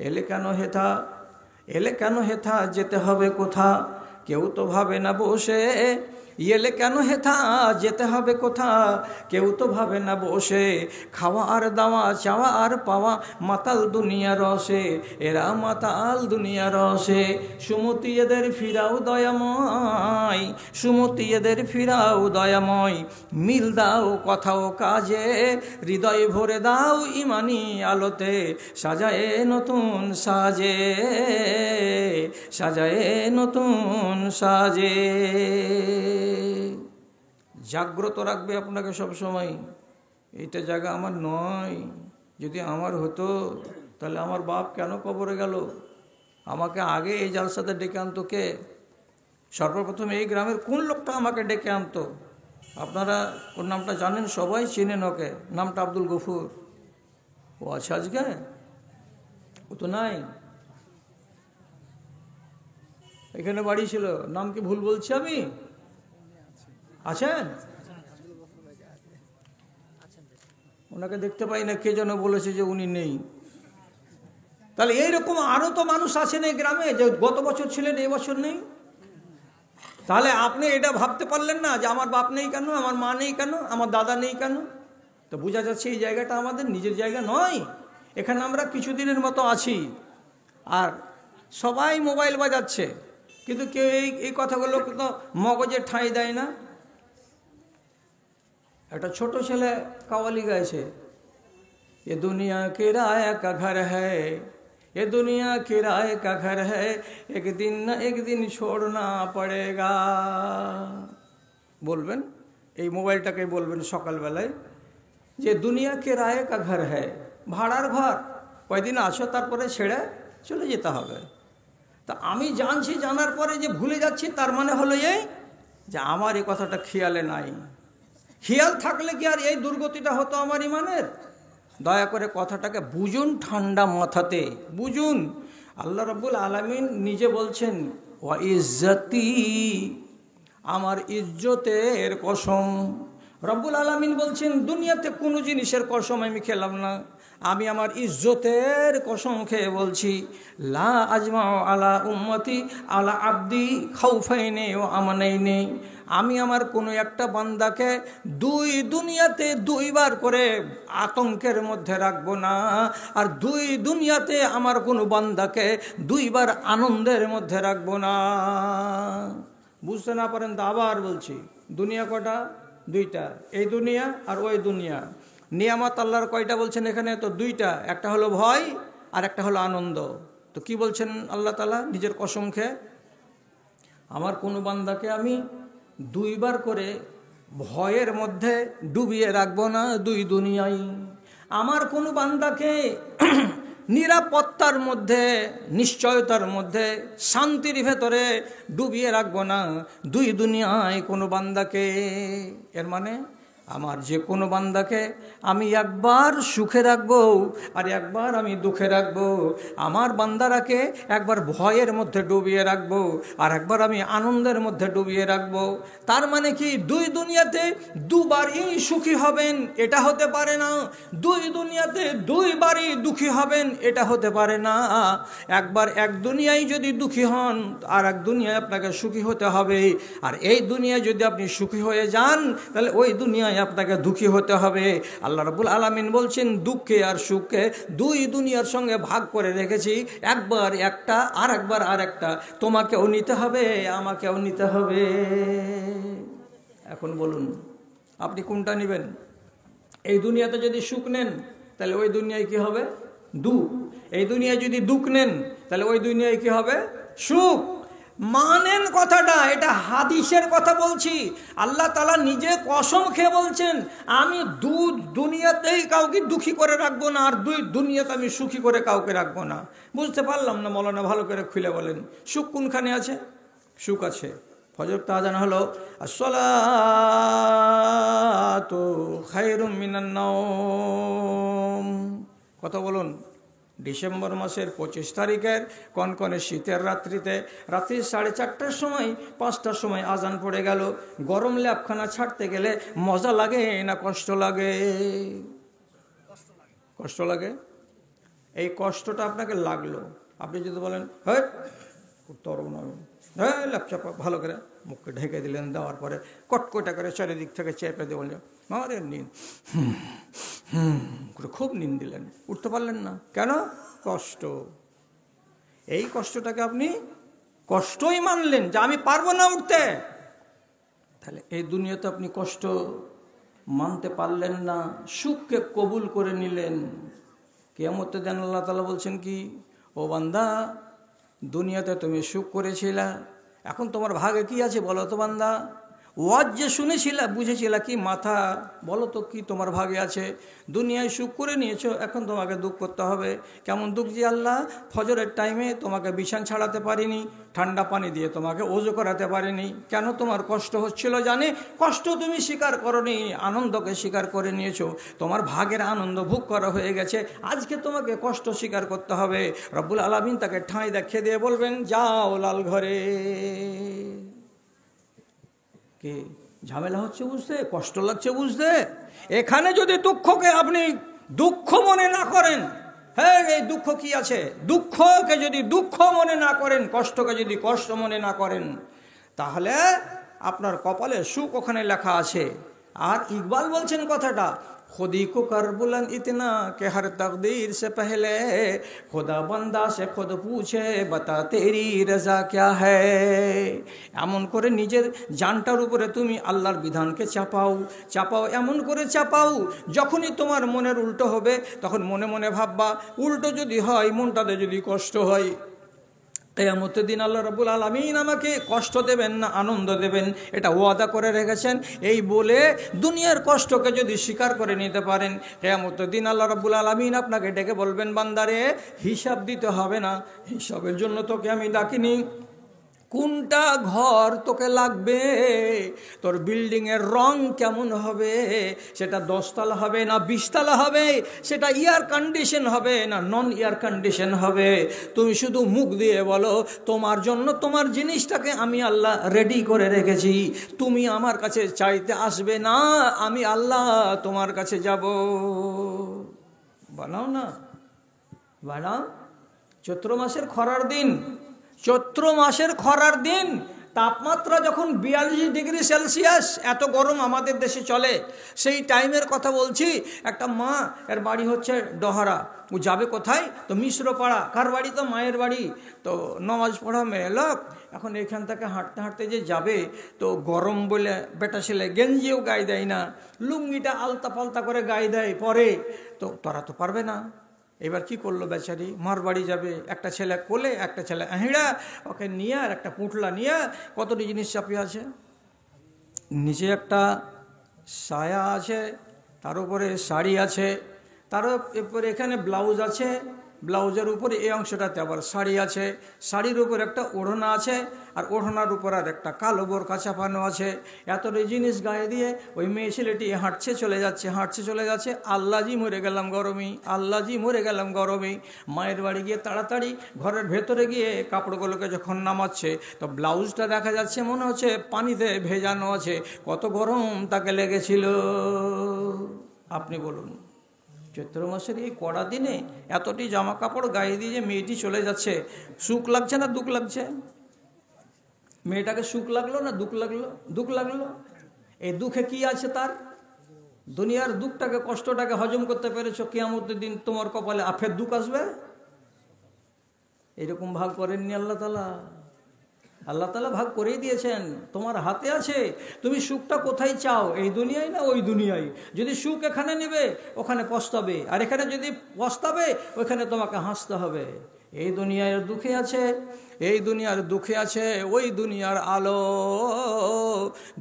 A: এলে কেন হেথা যেতে হবে কোথা, কেউ তো ভাবে না বসে। এলে কেন হেথা যেতে হবে কোথা, কেউ তো ভাবে না বসে। খাওয়া আর দাওয়া, চাওয়া আর পাওয়া, মাতাল দুনিয়া রসে, এরা মাতাল দুনিয়া রসে। সুমতি এদের ফিরাও দয়াময়, সুমতি এদের ফিরাও দয়াময়। মিল দাও কথাও কাজে, হৃদয় ভরে দাও ইমানি আলোতে। সাজায়ে নতুন সাজে, সাজায়ে নতুন সাজে। জাগ্রত রাখবে আপনাকে সব সময়। এইটা জায়গা আমার নয়। যদি আমার হতো তাহলে আমার বাপ কেন কবরে গেল? আমাকে আগে এই জালসাতে ডেকে আনতো কে? সর্বপ্রথম এই গ্রামের কোন লোকটা আমাকে ডেকে আনতো? আপনারা ওর নামটা জানেন, সবাই চেনেন ওকে, নামটা আব্দুল গফুর। ও আছে আজকে? ও তো নাই। এখানে বাড়ি ছিল, নাম কি ভুল বলছি আমি? আছেন? ওনাকে দেখতে পাই না, কে যেন বলেছে যে উনি নেই। তাহলে এইরকম আরো তো মানুষ আছেন এই গ্রামে, যে গত বছর ছিলেন, এই বছর নেই। তাহলে আপনি এটা ভাবতে পারলেন না যে আমার বাপ নেই কেন, আমার মা নেই কেন, আমার দাদা নেই কেন? তো বোঝা যাচ্ছে এই জায়গাটা আমাদের নিজের জায়গা নয়। এখানে আমরা কিছুদিনের মতো আছি, আর সবাই মোবাইল বাজাচ্ছে, কিন্তু কেউ এই কথাগুলো তো মগজে ঠাঁই দেয় না। একটা ছোট ছেলে কাওয়ালি গাইছে, এ দুনিয়া কিরায়া কা ঘর হ্যায়, এ দুনিয়া কিরায়ে কা ঘর হ্যায়, এক দিন না এক দিন ছোড়না পড়েগা। বলবেন, এই মোবাইলটাকে বলবেন সকালবেলায় যে দুনিয়া কিরায়ে কা ঘর হ্যায়, ভাড়ার ঘর, কয়দিন আছো তারপরে ছেড়ে চলে যেতে হবে। তা আমি জানছি, জানার পরে যে ভুলে যাচ্ছি, তার মানে হলো এই যে আমার এই কথাটা খেয়ালে নাই। খেয়াল থাকলে কি আর এই দুর্গতিটা হতো আমার ইমানের? দয়া করে কথাটাকে বুঝুন, ঠান্ডা মাথাতে বুঝুন। আল্লাহ রাব্বুল আলামিন নিজে বলছেন, ওয়া ইজ্জতি, আমার ইজ্জতের কসম। রব্বুল আলামিন বলছেন দুনিয়াতে কোনো জিনিসের কসম আমি খেলাম না, আমি আমার ইজ্জতের কসম খেয়ে বলছি, লা আজমাউ আলা উম্মতি আলা আব্দি খাউফাইনে ও আমানাইনে। আমি আমার কোনো একটা বান্দাকে দুই দুনিয়াতে দুইবার করে আতঙ্কের মধ্যে রাখবো না, আর দুই দুনিয়াতে আমার কোনো বান্দাকে দুইবার আনন্দের মধ্যে রাখবো না। বুঝতে না পারেন তো আবার বলছি, দুনিয়া কটা? দুইটা, এই দুনিয়া আর ওই দুনিয়া। নিয়ামত আল্লাহর কয়টা বলছেন এখানে? তো দুইটা, একটা হলো ভয় আর একটা হলো আনন্দ। তো কি বলছেন আল্লাহ তাআলা নিজের কসম খেয়ে? আমার কোনো বান্দাকে আমি দুইবার করে ভয়ের মধ্যে ডুবিয়ে রাখবো না দুই দুনিয়ায়। আমার কোনো বান্দাকে নিরাপত্তার মধ্যে, নিশ্চয়তার মধ্যে, শান্তির ভেতরে ডুবিয়ে রাখবো না দুই দুনিয়ায় কোনো বান্দাকে। এর মানে আমার যে কোনো বান্দাকে আমি একবার সুখে রাখবো আর একবার আমি দুঃখে রাখবো। আমার বান্দারাকে একবার ভয়ের মধ্যে ডুবিয়ে রাখবো আর একবার আমি আনন্দের মধ্যে ডুবিয়ে রাখবো। তার মানে কি দুই দুনিয়াতে দুবারই সুখী হবেন এটা হতে পারে না, দুই দুনিয়াতে দুইবারই দুঃখী হবেন এটা হতে পারে না। একবার এক দুনিয়ায় যদি দুঃখী হন, আর এক দুনিয়ায় আপনাকে সুখী হতে হবে। আর এই দুনিয়ায় যদি আপনি সুখী হয়ে যান, তাহলে ওই দুনিয়ায় আপনাকে দুঃখী হতে হবে। আল্লাহ রাব্বুল আলামিন বলছেন দুঃখে আর সুখে দুই দুনিয়ার সঙ্গে ভাগ করে রেখেছি, একবার একটা আর একবার আর একটা, তোমাকেও নিতে হবে আমাকেও নিতে হবে। এখন বলুন আপনি কোনটা নেবেন? এই দুনিয়াতে যদি সুখ নেন তাহলে ওই দুনিয়ায় কি হবে? দুঃখ। এই দুনিয়ায় যদি দুঃখ নেন তাহলে ওই দুনিয়ায় কি হবে? সুখ। মানেন কথাটা, এটা হাদিসের কথা বলছি। আল্লাহ তাআলা নিজে কসম খেয়ে বলছেন আমি দুনিয়াতেই কাউকে দুঃখী করে রাখবো না, আর দুই দুনিয়াতে আমি সুখী করে কাউকে রাখবো না। বুঝতে পারলাম না মৌলানা, ভালো করে খুলে বলেন সুখ কোনখানে আছে? সুখ আছে ফজর আযান হলো, আসসালাতু খায়রুম মিনান নাওম। কথা বলুন। ডিসেম্বর মাসের 25 তারিখের কনকনে শীতের রাত্রিতে রাত্রি 4:30টার সময় 5টার সময় আজান পড়ে গেল। গরম ল্যাপখানা ছাড়তে গেলে মজা লাগে না কষ্ট লাগে? কষ্ট লাগে। এই কষ্টটা আপনাকে লাগলো, আপনি যদি বলেন হ্যাঁ করতে পারবো না, হ্যাঁ ল্যাপচাপা ভালো করে মুখকে ঢেকে দিলেন, দেওয়ার পরে কটকটা করে চারিদিক থেকে চেপে দিয়ে বললেন আমারে নিন করে খুব নিন দিলেন, উঠতে পারলেন না কেন? কষ্ট। এই কষ্টটাকে আপনি কষ্টই মানলেন যে আমি পারবো না উঠতে। তাহলে এই দুনিয়াতে আপনি কষ্ট মানতে পারলেন না, সুখকে কবুল করে নিলেন। কিয়ামতের দিন আল্লাহ তাআলা বলছেন কি, ও বান্দা দুনিয়াতে তুমি সুখ করেছিলা, এখন তোমার ভাগে কি আছে বলো তো বান্দা? ওয়াজ যে শুনেছিলা বুঝেছিলা কি মাথা, বলো তো কি তোমার ভাগে আছে? দুনিয়ায় সুখ করে নিয়েছো, এখন তোমাকে দুঃখ করতে হবে। কেমন দুঃখ যে আল্লাহ, ফজরের টাইমে তোমাকে বিছান ছাড়াতে পারিনি, ঠান্ডা পানি দিয়ে তোমাকে ওযু করাতে পারিনি। কেন? তোমার কষ্ট হচ্ছিল জানে, কষ্ট তুমি স্বীকার করনি, আনন্দকে স্বীকার করে নিয়েছো। তোমার ভাগের আনন্দ ভোগ করা হয়ে গেছে, আজকে তোমাকে কষ্ট স্বীকার করতে হবে। রব্বুল আলামিন তাকে ঠাঁই দেখিয়ে দিয়ে বলবেন যাও লাল ঘরে। কে ঝামেলা হচ্ছে বুঝতে, কষ্ট লাগছে বুঝতে। এখানে যদি দুঃখকে আপনি দুঃখ মনে না করেন, হ্যাঁ এই দুঃখ কি আছে, দুঃখকে যদি দুঃখ মনে না করেন, কষ্টকে যদি কষ্ট মনে না করেন, তাহলে আপনার কপালে সুখ ওখানে লেখা আছে। আর ইকবাল বলছেন কথাটা, खुदी को कर बुलंद इतना कि हर तकदीर से पहले खुदा बंदा से खुद पूछे बता तेरी रजा क्या है। এমন করে নিজের জানটার উপরে তুমি আল্লাহর বিধানকে চাপাও, চাপাও, এমন করে চাপাও যখনই তোমার মনের উল্টো হবে তখন মনে মনে ভাববা, উল্টো যদি হয় মনটাতে যদি কষ্ট হয়, কিয়ামতের দিন আল্লাহ রাব্বুল আলামিন আমাকে কষ্ট দেবেন না আনন্দ দেবেন, এটা ওয়াদা করে রেখেছেন। এই বলে দুনিয়ার কষ্টকে যদি স্বীকার করে নিতে পারেন, কিয়ামতের দিন আল্লাহ রাব্বুল আলামিন আপনাকে ডেকে বলবেন বান্দারে হিসাব দিতে হবে না, হিসাবের জন্য তোকে আমি ডাকিনি। কোনটা ঘর তোকে লাগবে, তোর বিল্ডিংয়ের রং কেমন হবে, সেটা 10 তলা হবে না 20 তলা হবে, সেটা এয়ার কন্ডিশন হবে না নন এয়ার কন্ডিশন হবে, তুমি শুধু মুখ দিয়ে বলো তোমার জন্য তোমার জিনিসটাকে আমি আল্লাহ রেডি করে রেখেছি। তুমি আমার কাছে চাইতে আসবে না, আমি আল্লাহ তোমার কাছে যাব। বানাও না, বানাও। চৈত্র মাসের খরার দিন, চৈত্র মাসের খরার দিন তাপমাত্রা যখন 42 ডিগ্রি সেলসিয়াস, এত গরম আমাদের দেশে চলে, সেই টাইমের কথা বলছি। একটা মা, এর বাড়ি হচ্ছে ডহারা, ও যাবে কোথায়? তো মিশ্রপাড়া। কার বাড়ি? তো মায়ের বাড়ি। তো নমাজ পড়া মেয়ে লোক, এখন এখান থেকে হাঁটতে হাঁটতে যে যাবে, তো গরম বলে বেটা ছেলে গেঞ্জিও গায়ে দেয় না, লুঙ্গিটা আলতা পাল্তা করে গায়ে দেয় পরে, তো তারা তো পারবে না। এবার কি করলো বেচারি, মার বাড়ি যাবে, একটা ছেলে কোলে একটা ছেলে আহিড়া, ওকে নিয়ে আর একটা পুঁটলা নিয়ে কতটি জিনিস চাপিয়ে আছে, নিচে একটা সায়া আছে, তার উপরে শাড়ি আছে, তার উপরে এখানে ব্লাউজ আছে, ব্লাউজের উপরে এই অংশটাতে আবার শাড়ি আছে, শাড়ির উপর একটা ওড়না আছে, আর ওড়নার উপর আর একটা কালো বোরকা চাপানো আছে। এতটাই জিনিস গায়ে দিয়ে ওই মেয়ে ছেলেটি হাঁটছে চলে যাচ্ছে, হাঁটছে চলে যাচ্ছে। আল্লাহজি মরে গেলাম গরমে, আল্লাহজি মরে গেলাম গরমে। মায়ের বাড়ি গিয়ে তাড়াতাড়ি ঘরের ভেতরে গিয়ে কাপড়গুলোকে যখন নামাচ্ছে, তো ব্লাউজটা দেখা যাচ্ছে মনে হচ্ছে পানিতে ভেজানো আছে, কত গরম তাকে লেগেছিল। আপনি বলুন, চৈত্র মাসের এই কড়া দিনে এতটি জামা কাপড় গায়ে দিয়ে যে মেয়েটি চলে যাচ্ছে, সুখ লাগছে না দুঃখ লাগছে? মেয়েটাকে সুখ লাগলো না দুঃখ লাগলো? দুঃখ লাগলো। এই দুঃখে কি আছে তার? দুনিয়ার দুঃখটাকে কষ্টটাকে হজম করতে পেরেছো, কিয়ামতের দিন তোমার কপালে আফের দুঃখ আসবে? এরকম ভাগ করেননি আল্লাহ তাআলা। আল্লাহ তাআলা ভাগ করেই দিয়েছেন, তোমার হাতে আছে তুমি সুখটা কোথায় চাও, এই দুনিয়ায় না ওই দুনিয়ায়। যদি সুখ এখানে নেবে ওখানে পস্তাবে, আর এখানে যদি পস্তাবে ওইখানে তোমাকে হাসতে হবে। এই দুনিয়ার দুঃখে আছে, এই দুনিয়ার দুঃখে আছে ওই দুনিয়ার আলো।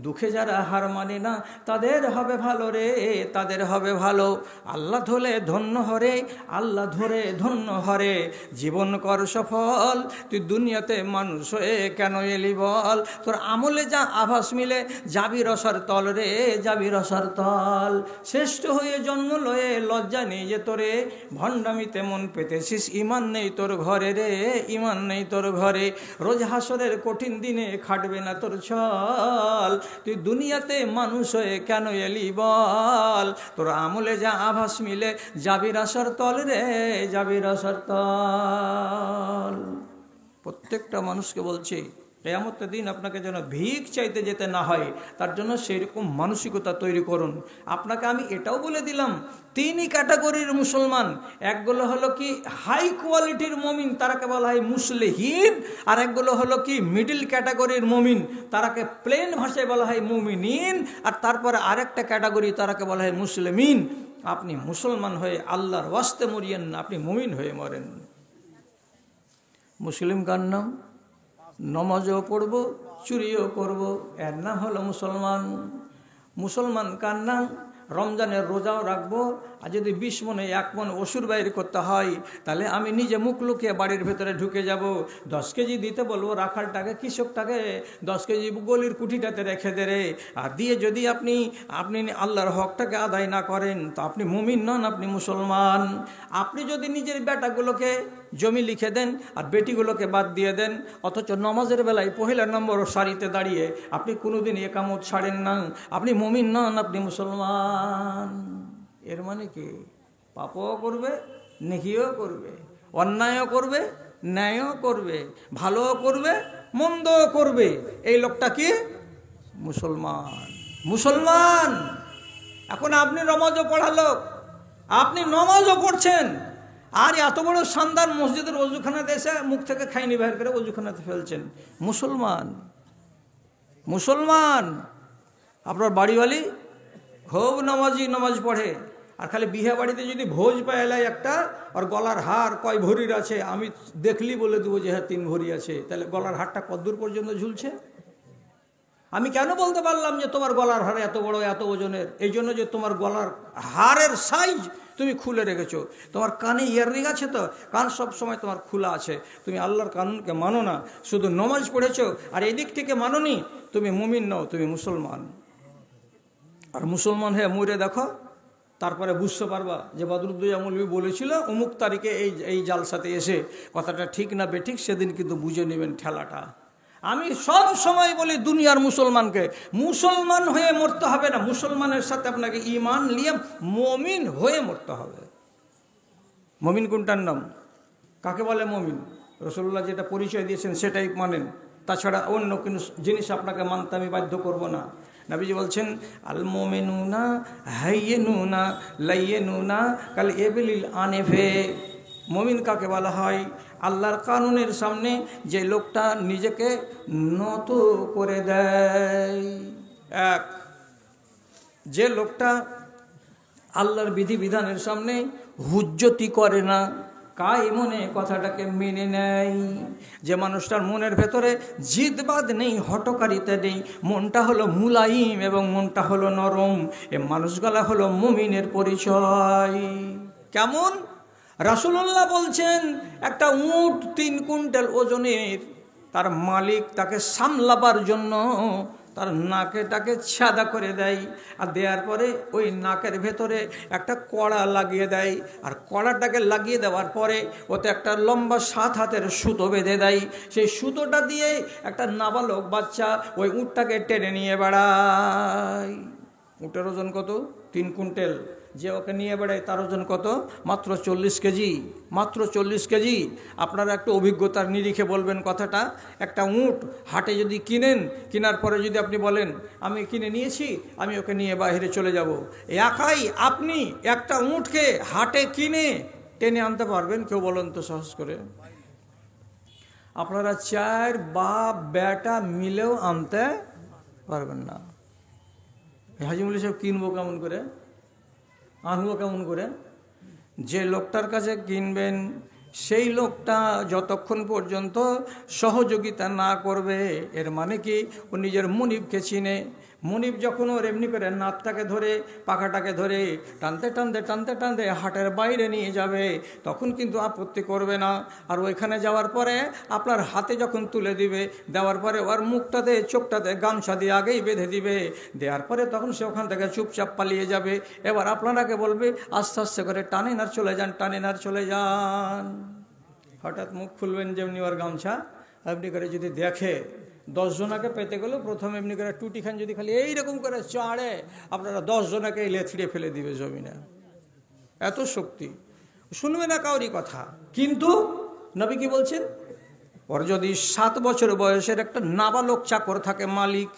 A: দুঃখে যারা হার মানে না তাদের হবে ভালো রে, তাদের হবে ভালো। আল্লাহ ধরে ধন্য হরে, আল্লাহ ধরে ধন্য হরে, জীবন কর সফল। তুই দুনিয়াতে মানুষ হয়ে কেন এলি বল? তোর আমলে যা আভাস মিলে যাবি রসার তল রে, যাবি রসার তল। শ্রেষ্ঠ হয়ে জন্ম লয়ে লজ্জা নেই যে তোরে, ভণ্ডামিতে মন পেতেছিস ইমান নেই তোর ঘরে রে, ইমান নেই তোর ঘরে। রোজ হাসরের কঠিন দিনে খাটবে না তোর ছল। তুই দুনিয়াতে মানুষ হয়ে কেন এলি বল? তোর আমলে যা আভাস মিলে যাবি রসার তল রে, যাবি রসার তল। প্রত্যেকটা মানুষকে বলছি, কিয়ামতের দিন আপনাকে যেন ভিক চাইতে যেতে না হয়, তার জন্য সেইরকম মানসিকতা তৈরি করুন। আপনাকে আমি এটাও বলে দিলাম, তিনই ক্যাটাগরির মুসলমান। একগুলো হলো কি হাই কোয়ালিটির মমিন, তারাকে বলা হয় মুসলিহিন। আর একগুলো হলো কি মিডিল ক্যাটাগরির মমিন, তারাকে প্লেন ভাষায় বলা হয় মুমিনিন। আর তারপরে আরেকটা ক্যাটাগরি, তারাকে বলা হয় মুসলিমিন। আপনি মুসলমান হয়ে আল্লাহর ওয়াস্তে মরিয়েন না, আপনি মুমিন হয়ে মরেন। মুসলিম কার নাম? নমাজও পড়ব, চুরিও করব, এর নাম হলো মুসলমান। মুসলমান কার নাম? রমজানের রোজাও রাখবো, আর যদি 20 মনে 1 মন ওষুধ বাইর করতে হয় তাহলে আমি নিজে মুখ লুকিয়ে বাড়ির ভেতরে ঢুকে যাব। 10 কেজি দিতে বলবো রাখালটাকে, কৃষকটাকে 10 কেজি গলির কুঠিটাতে রেখে দে রে। আর দিয়ে যদি আপনি আল্লাহর হকটাকে আদায় না করেন তো আপনি মুমিন নন, আপনি মুসলমান। আপনি যদি নিজের বেটাগুলোকে জমি লিখে দেন আর বেটিগুলোকে বাদ দিয়ে দেন, অথচ নমাজের বেলায় পহেলা নম্বর সারিতে দাঁড়িয়ে আপনি কোনোদিন একামত ছাড়েন না, আপনি মুমিন নন, আপনি মুসলমান। এর মানে কি? পাপও করবে, নেকিও করবে, অন্যায়ও করবে, ন্যায়ও করবে, ভালোও করবে, মন্দও করবে। এই লোকটা কি? মুসলমান। মুসলমান। এখন আপনি নমাজও পড়া লোক, আপনি নমাজও পড়ছেন, আর এত বড় শানদার মসজিদের ওযুখানাতে এসে মুখ থেকে খাইনি বের করে ওযুখানাতে ফেলছেন। মুসলমান। মুসলমান। আপনার বাড়িওয়ালি খুব নামাজি, নামাজ পড়ে, আর খালি বিয়ে বাড়িতে যদি ভোজ পায় এলাই একটা, আর গলার হার কয় ভরির আছে আমি দেখলি বলে দেবো যে হ্যাঁ 3 ভরি আছে। তাহলে গলার হারটা কতদূর পর্যন্ত ঝুলছে? আমি কেন বলতে পারলাম যে তোমার গলার হার এত বড়, এত ওজনের? এই জন্য যে তোমার গলার হারের সাইজ তুমি খুলে রেখেছো। তোমার কানে ইয়াররিং আছে তো, কান সব সময় তোমার খোলা আছে। তুমি আল্লাহর কানুনকে মানো না, শুধু নমাজ পড়েছো আর এদিক থেকে মানোনি, তুমি মুমিন নও, তুমি মুসলমান। আর মুসলমান হয়ে মরে দেখো, তারপরে বুঝতে পারবা যে বদরুদ্দোজা মৌলভী বলেছিল অমুক তারিখে এই জালসাতে এসে কথাটা ঠিক না বেঠিক, সেদিন কিন্তু বুঝে নেবেন ঠেলাটা। আমি সব সময় বলি দুনিয়ার মুসলমানকে, মুসলমান হয়ে মরতে হবে না, মুসলমানের সাথে আপনাকে ঈমান নিয়ে মুমিন হয়ে মরতে হবে। মুমিন কোনটার নাম? কাকে বলে মুমিন? রাসূলুল্লাহ যেটা পরিচয় দিয়েছেন সেটাই মানেন, তাছাড়া অন্য কোনো জিনিস আপনাকে মানতে আমি বাধ্য করব না। নবীজি বলছেন আল মুমিনুনা হাইয়িনুনা লাইয়িনুনা কাল ইবলিল আনিফে। মুমিন কাকে বলা হয়? আল্লাহর কানুনের সামনে যে লোকটা নিজেকে নত করে দেয়। এক, যে লোকটা আল্লাহর বিধিবিধানের সামনে হুজ্জতি করে না, কায়েমনে কথাটাকে মেনে নেয়। যে মানুষটার মনের ভেতরে জিদবাদ নেই, হটকারিতা নেই, মনটা হলো মুলাইম এবং মনটা হলো নরম, এ মানুষগুলা হলো মুমিনের পরিচয়। কেমন? রাসূলুল্লাহ বলছেন একটা উট 3 কুইন্টাল ওজনের, তার মালিক তাকে সামলাবার জন্য তার নাকেটাকে ছাদা করে দেয়, আর দেওয়ার পরে ওই নাকের ভেতরে একটা কড়া লাগিয়ে দেয়, আর কড়াটাকে লাগিয়ে দেওয়ার পরে ওতে একটা লম্বা 7 হাতের সুতো বেঁধে দেয়। সেই সুতোটা দিয়ে একটা নাবালক বাচ্চা ওই উটটাকে টেনে নিয়ে বেড়ায়। উটের ওজন কত? 3 কুইন্টাল। যে ওকে নিয়ে বেড়ায় তার ওজন কত? মাত্র 40 কেজি, মাত্র 40 কেজি। আপনারা একটু অভিজ্ঞতার নিরিখে বলবেন কথাটা। একটা উট হাটে যদি কিনেন, কেনার পরে যদি আপনি বলেন আমি কিনে নিয়েছি, আমি ওকে নিয়ে বাইরে চলে যাব, একাই আপনি একটা উটকে হাটে কিনে টেনে আনতে পারবেন? কেউ বলেন তো সহজ করে। আপনারা 4 বাপ বেটা মিলেও আনতে পারবেন না। হাজি মৌলী সাহেব কিনবো কেমন করে, আনবো কেমন করে? যে লোকটার কাছে কিনবেন সেই লোকটা যতক্ষণ পর্যন্ত সহযোগিতা না করবে, এর মানে কি ও নিজের মুনিবকে চিনে। মুনিব যখন ওর এমনি করে নাতটাকে ধরে, পাখাটাকে ধরে টানতে টানতে টানতে টানতে হাটের বাইরে নিয়ে যাবে, তখন কিন্তু আপত্তি করবে না। আর ওইখানে যাওয়ার পরে আপনার হাতে যখন তুলে দিবে, দেওয়ার পরে ওর মুখটাতে চোখটাতে গামছা দিয়ে আগেই বেঁধে দিবে, দেওয়ার পরে তখন সে ওখান থেকে চুপচাপ পালিয়ে যাবে। এবার আপনারাকে বলবে আস্তে আস্তে করে টানেন আর চলে যান, টানেন আর চলে যান। হঠাৎ মুখ খুলবেন যেমনি ওর গামছা, এমনি করে যদি দেখে 10 জনাকে পেতে গেল, প্রথমে এমনি করে টুটি খান যদি খালি এইরকম করে চাড়ে, আপনারা 10 জনাকে লেথড়ে ফেলে দিবে জমিনে। এত শক্তি, শুনবে না কাউরি কথা। কিন্তু নবী কি বলছেন? ওর যদি 7 বছর বয়সের একটা নাবালক চাকর থাকে, মালিক,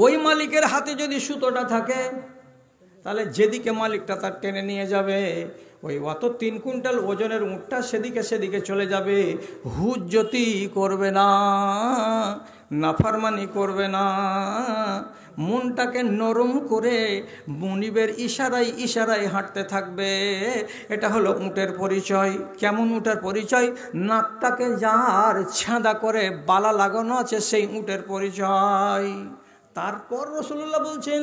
A: ওই মালিকের হাতে যদি সুতোটা থাকে, তাহলে যেদিকে মালিকটা তার টেনে নিয়ে যাবে, ওই অত 3 কুইন্টাল ওজনের উটটা সেদিকে সেদিকে চলে যাবে। হুজ্জতি করবে না, নাফরমানি করবে না, মনটাকে নরম করে মুনিবের ইশারায় ইশারায় হাঁটতে থাকবে। এটা হলো উটের পরিচয়। কেমন উটের পরিচয়? নাকটাকে যার ছাঁদা করে বালা লাগানো আছে সেই উটের পরিচয়। তারপর রাসূলুল্লাহ বলছেন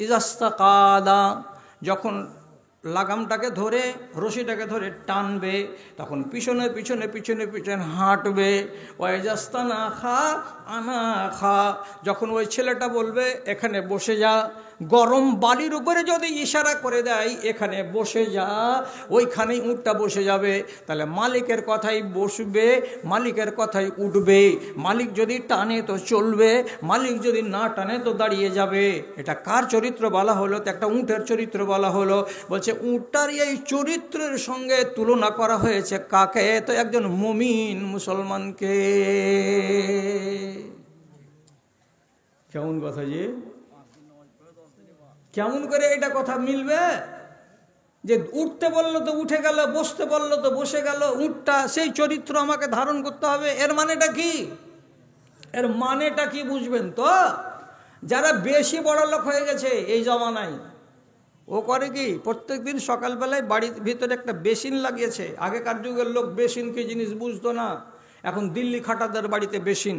A: ইজাস্তাকাদা, যখন লাগামটাকে ধরে রশিটাকে ধরে টানবে, তখন পিছনে পিছনে পিছনে পিছনে হাঁটবে। ওয়াইজাস্তানা খা আনা খা, যখন ওই ছেলেটা বলবে এখানে বসে যা, গরম বালির উপরে যদি ইশারা করে দেয় এখানে বসে যা, ওইখানেই উটটা বসে যাবে। তাহলে মালিকের কথাই বসবে, মালিকের কথাই উঠবে। মালিক যদি টানে তো চলবে, মালিক যদি না টানে তো দাঁড়িয়ে যাবে। এটা কার চরিত্র বলা হলো? তো একটা উটের চরিত্র বলা হলো। বলছে উটটার এই চরিত্রের সঙ্গে তুলনা করা হয়েছে কাকে? তো একজন মুমিন মুসলমানকে। কেমন কথা যে, কেমন করে এটা কথা মিলবে যে উঠতে বললো তো উঠে গেল, বসতে বললো তো বসে গেল। উটটা সেই চরিত্র আমাকে ধারণ করতে হবে। এর মানেটা কি? এর মানেটা কি বুঝবেন তো? যারা বেশি বড় লোক হয়ে গেছে এই জমানায়, ও করে কি প্রত্যেক দিন সকালবেলায় বাড়ির ভিতরে একটা বেসিন লাগিয়েছে। আগেকার যুগের লোক বেসিন কি জিনিস বুঝতো না। এখন দিল্লি খাটাদের বাড়িতে বেসিন।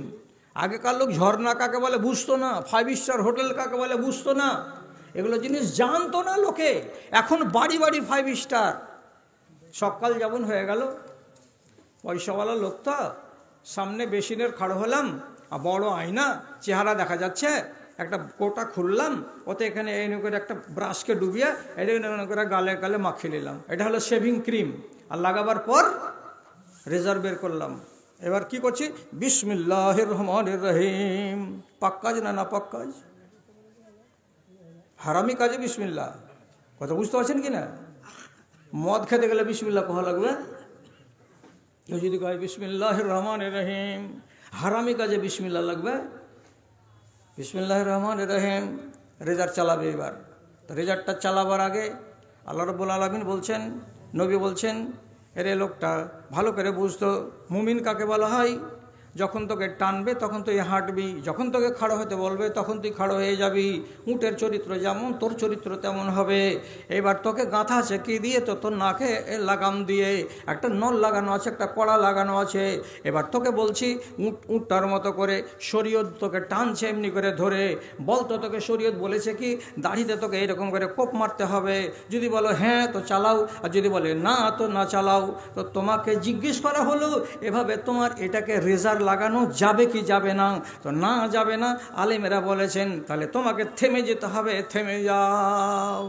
A: আগেকার লোক ঝর্ণা কাকে বলে বুঝতো না, 5 স্টার হোটেল কাকে বলে বুঝতো না, এগুলো জিনিস জানতো না লোকে। এখন বাড়ি বাড়ি 5 স্টার। সকাল যেমন হয়ে গেল, পয়সাওয়ালা লোক তো, সামনে বেসিনের খাড়ো হলাম, বড় আয়না, চেহারা দেখা যাচ্ছে, একটা কোটা খুললাম, ওতে এখানে এই করে একটা ব্রাশকে ডুবিয়ে এই করে গালে গালে মাখিয়ে নিলাম। এটা হলো শেভিং ক্রিম। আর লাগাবার পর রেজার বের করলাম। এবার কি করছি? বিসমিল্লাহির রহমানির রহিম। পাক কাজ না, না পাক কাজ? হারামি কাজে বিসমিল্লাহ। কথা বুঝতে পারছেন কি না? মদ খেতে গেলে বিসমিল্লাহ কোহা লাগবে। কেউ যদি কয় বিসমিল্লাহির রহমানির রহিম, হারামি কাজে বিসমিল্লাহ লাগবে। বিসমিল্লাহির রহমানির রহিম রেজার চালাবে। এবার তো রেজারটা চালাবার আগে আল্লাহ রাব্বুল আলামিন বলছেন, নবী বলছেন, এর লোকটা ভালো করে বুঝতো মুমিন কাকে বলা হয়। যখন তোকে টানবে তখন তুই হাঁটবি, যখন তোকে খাড়ো হতে বলবে তখন তুই খাড়ো হয়ে যাবি। উটের চরিত্র যেমন তোর চরিত্র তেমন হবে। এবার তোকে গাঁথা আছে কি দিয়ে? তো তোর নাকে লাগাম দিয়ে একটা নল লাগানো আছে, একটা কড়া লাগানো আছে। এবার তোকে বলছি উটটার মতো করে শরীয়ত তোকে টানছে এমনি করে ধরে। বলতো তোকে শরীয়ত বলেছে কি দাড়িতে তোকে এরকম করে কোপ মারতে হবে। যদি বলো হ্যাঁ তো চালাও, আর যদি বলে না তো না চালাও। তো তোমাকে জিজ্ঞেস করা হলো এভাবে তোমার এটাকে রেজার লাগানো যাবে কি যাবে না? তো না যাবে না। আলেমেরা বলেছেন তাহলে তোমাকে থেমে যেতে হবে। থেমে যাও,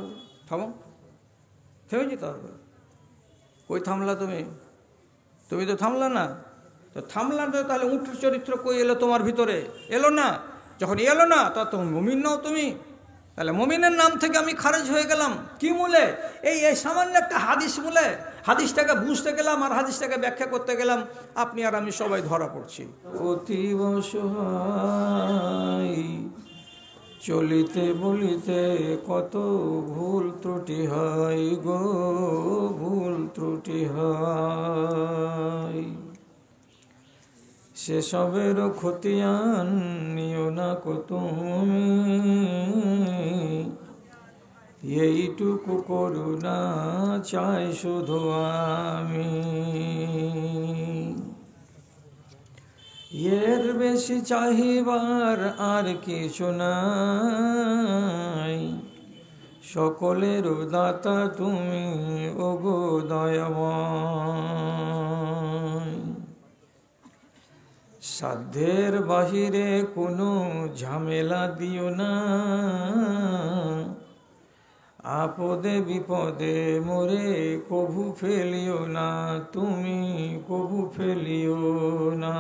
A: থামো, থেমে যেতে হবে। কই থামলা তুমি? তুমি তো থামলা না। তো থামলা তো, তাহলে উটের চরিত্র কই এলো তোমার ভিতরে? এলো না। যখন এলো না তা তো মুমিন নাও তুমি। তাহলে মুমিনের নাম থেকে আমি খারেজ হয়ে গেলাম কি মূলে? এই সামান্য একটা হাদিস মূলে। হাদিসটাকে বুঝতে গেলাম আর হাদিসটাকে ব্যাখ্যা করতে গেলাম, আপনি আর আমি সবাই ধরা পড়ছি। অতীব সহায় চলিতে বলিতে কত ভুল ত্রুটি হয় গো, ভুল ত্রুটি হয়। সেসবের খতিয়ান নিও না কো তুমি, এইটুকু করুণা চাই শুধু আমি। এর বেশি চাহিবার আর কিছু নাই, সকলের দাতা তুমি ওগো দয়াময়। সাধ্যের বাহিরে কোনো ঝামেলা দিও না, আপদে বিপদে মোরে কভু ফেলিও না, তুমি কভু ফেলিও না।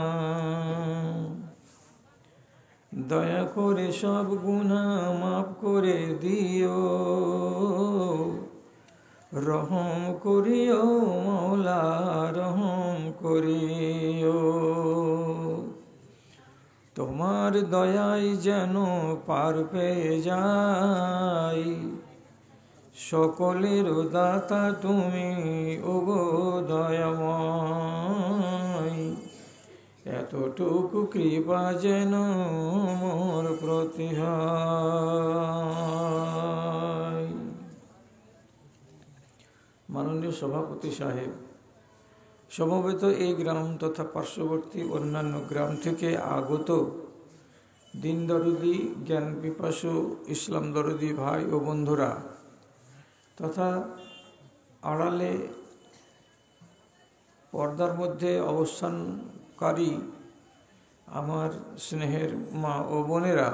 A: দয়া করে সব গুনাহ মাফ করে দিও, রহম করিও মওলা রহম করিও। তোমার দয়ায় যেন পার পেয়ে যাই, সকলের দাতা তুমি ওগো দয়াময়। এতটুকু কৃপা যেন মোর প্রতি হয়। মাননীয় সভাপতি সাহেব, সমবেত এই গ্রাম তথা পার্শ্ববর্তী অন্যান্য গ্রাম থেকে আগত দিন দরদি, জ্ঞান পিপাসু, ইসলাম দরদি ভাই ও বন্ধুরা, তথা আড়ালে পর্দার মধ্যে অবস্থানকারী আমার স্নেহের মা ও বোনেরা,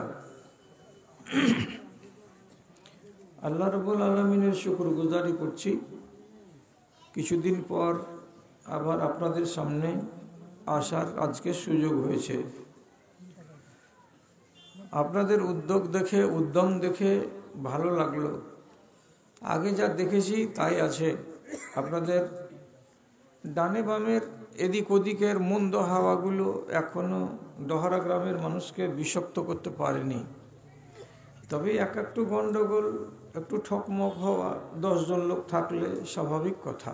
A: আল্লাহ রাব্বুল আলামিনের শুকরগুজারি করছি। কিছুদিন পর আবার আপনাদের সামনে আসার আজকে সুযোগ হয়েছে। আপনাদের উদ্যোগ দেখে, উদ্যম দেখে ভালো লাগলো। আগে যা দেখেছি তাই আছে। আপনাদের ডানে বামের এদিক ওদিকের মন্দ হাওয়াগুলো এখনো ডহারা গ্রামের মানুষকে বিষাক্ত করতে পারেনি। তবে একটু গন্ডগোল, একটু ঠকমক হওয়া 10 জন লোক থাকলে স্বাভাবিক কথা,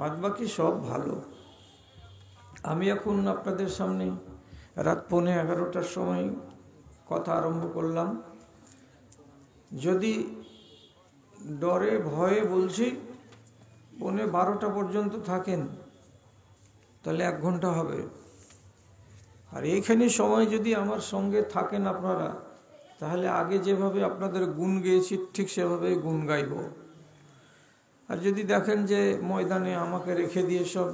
A: বাদবাকি সব ভালো। আমি এখন আপনাদের সামনে রাত 11:15টার সময় কথা আরম্ভ করলাম। যদি ডরে ভয়ে বলছি 11:15 পর্যন্ত থাকেন তাহলে 1 ঘন্টা হবে। আর এইখানে সময় যদি আমার সঙ্গে থাকেন আপনারা, তাহলে আগে যেভাবে আপনাদের গুণ গেয়েছি ঠিক সেভাবেই গুণ গাইব। আর যদি দেখেন যে ময়দানে আমাকে রেখে দিয়ে সব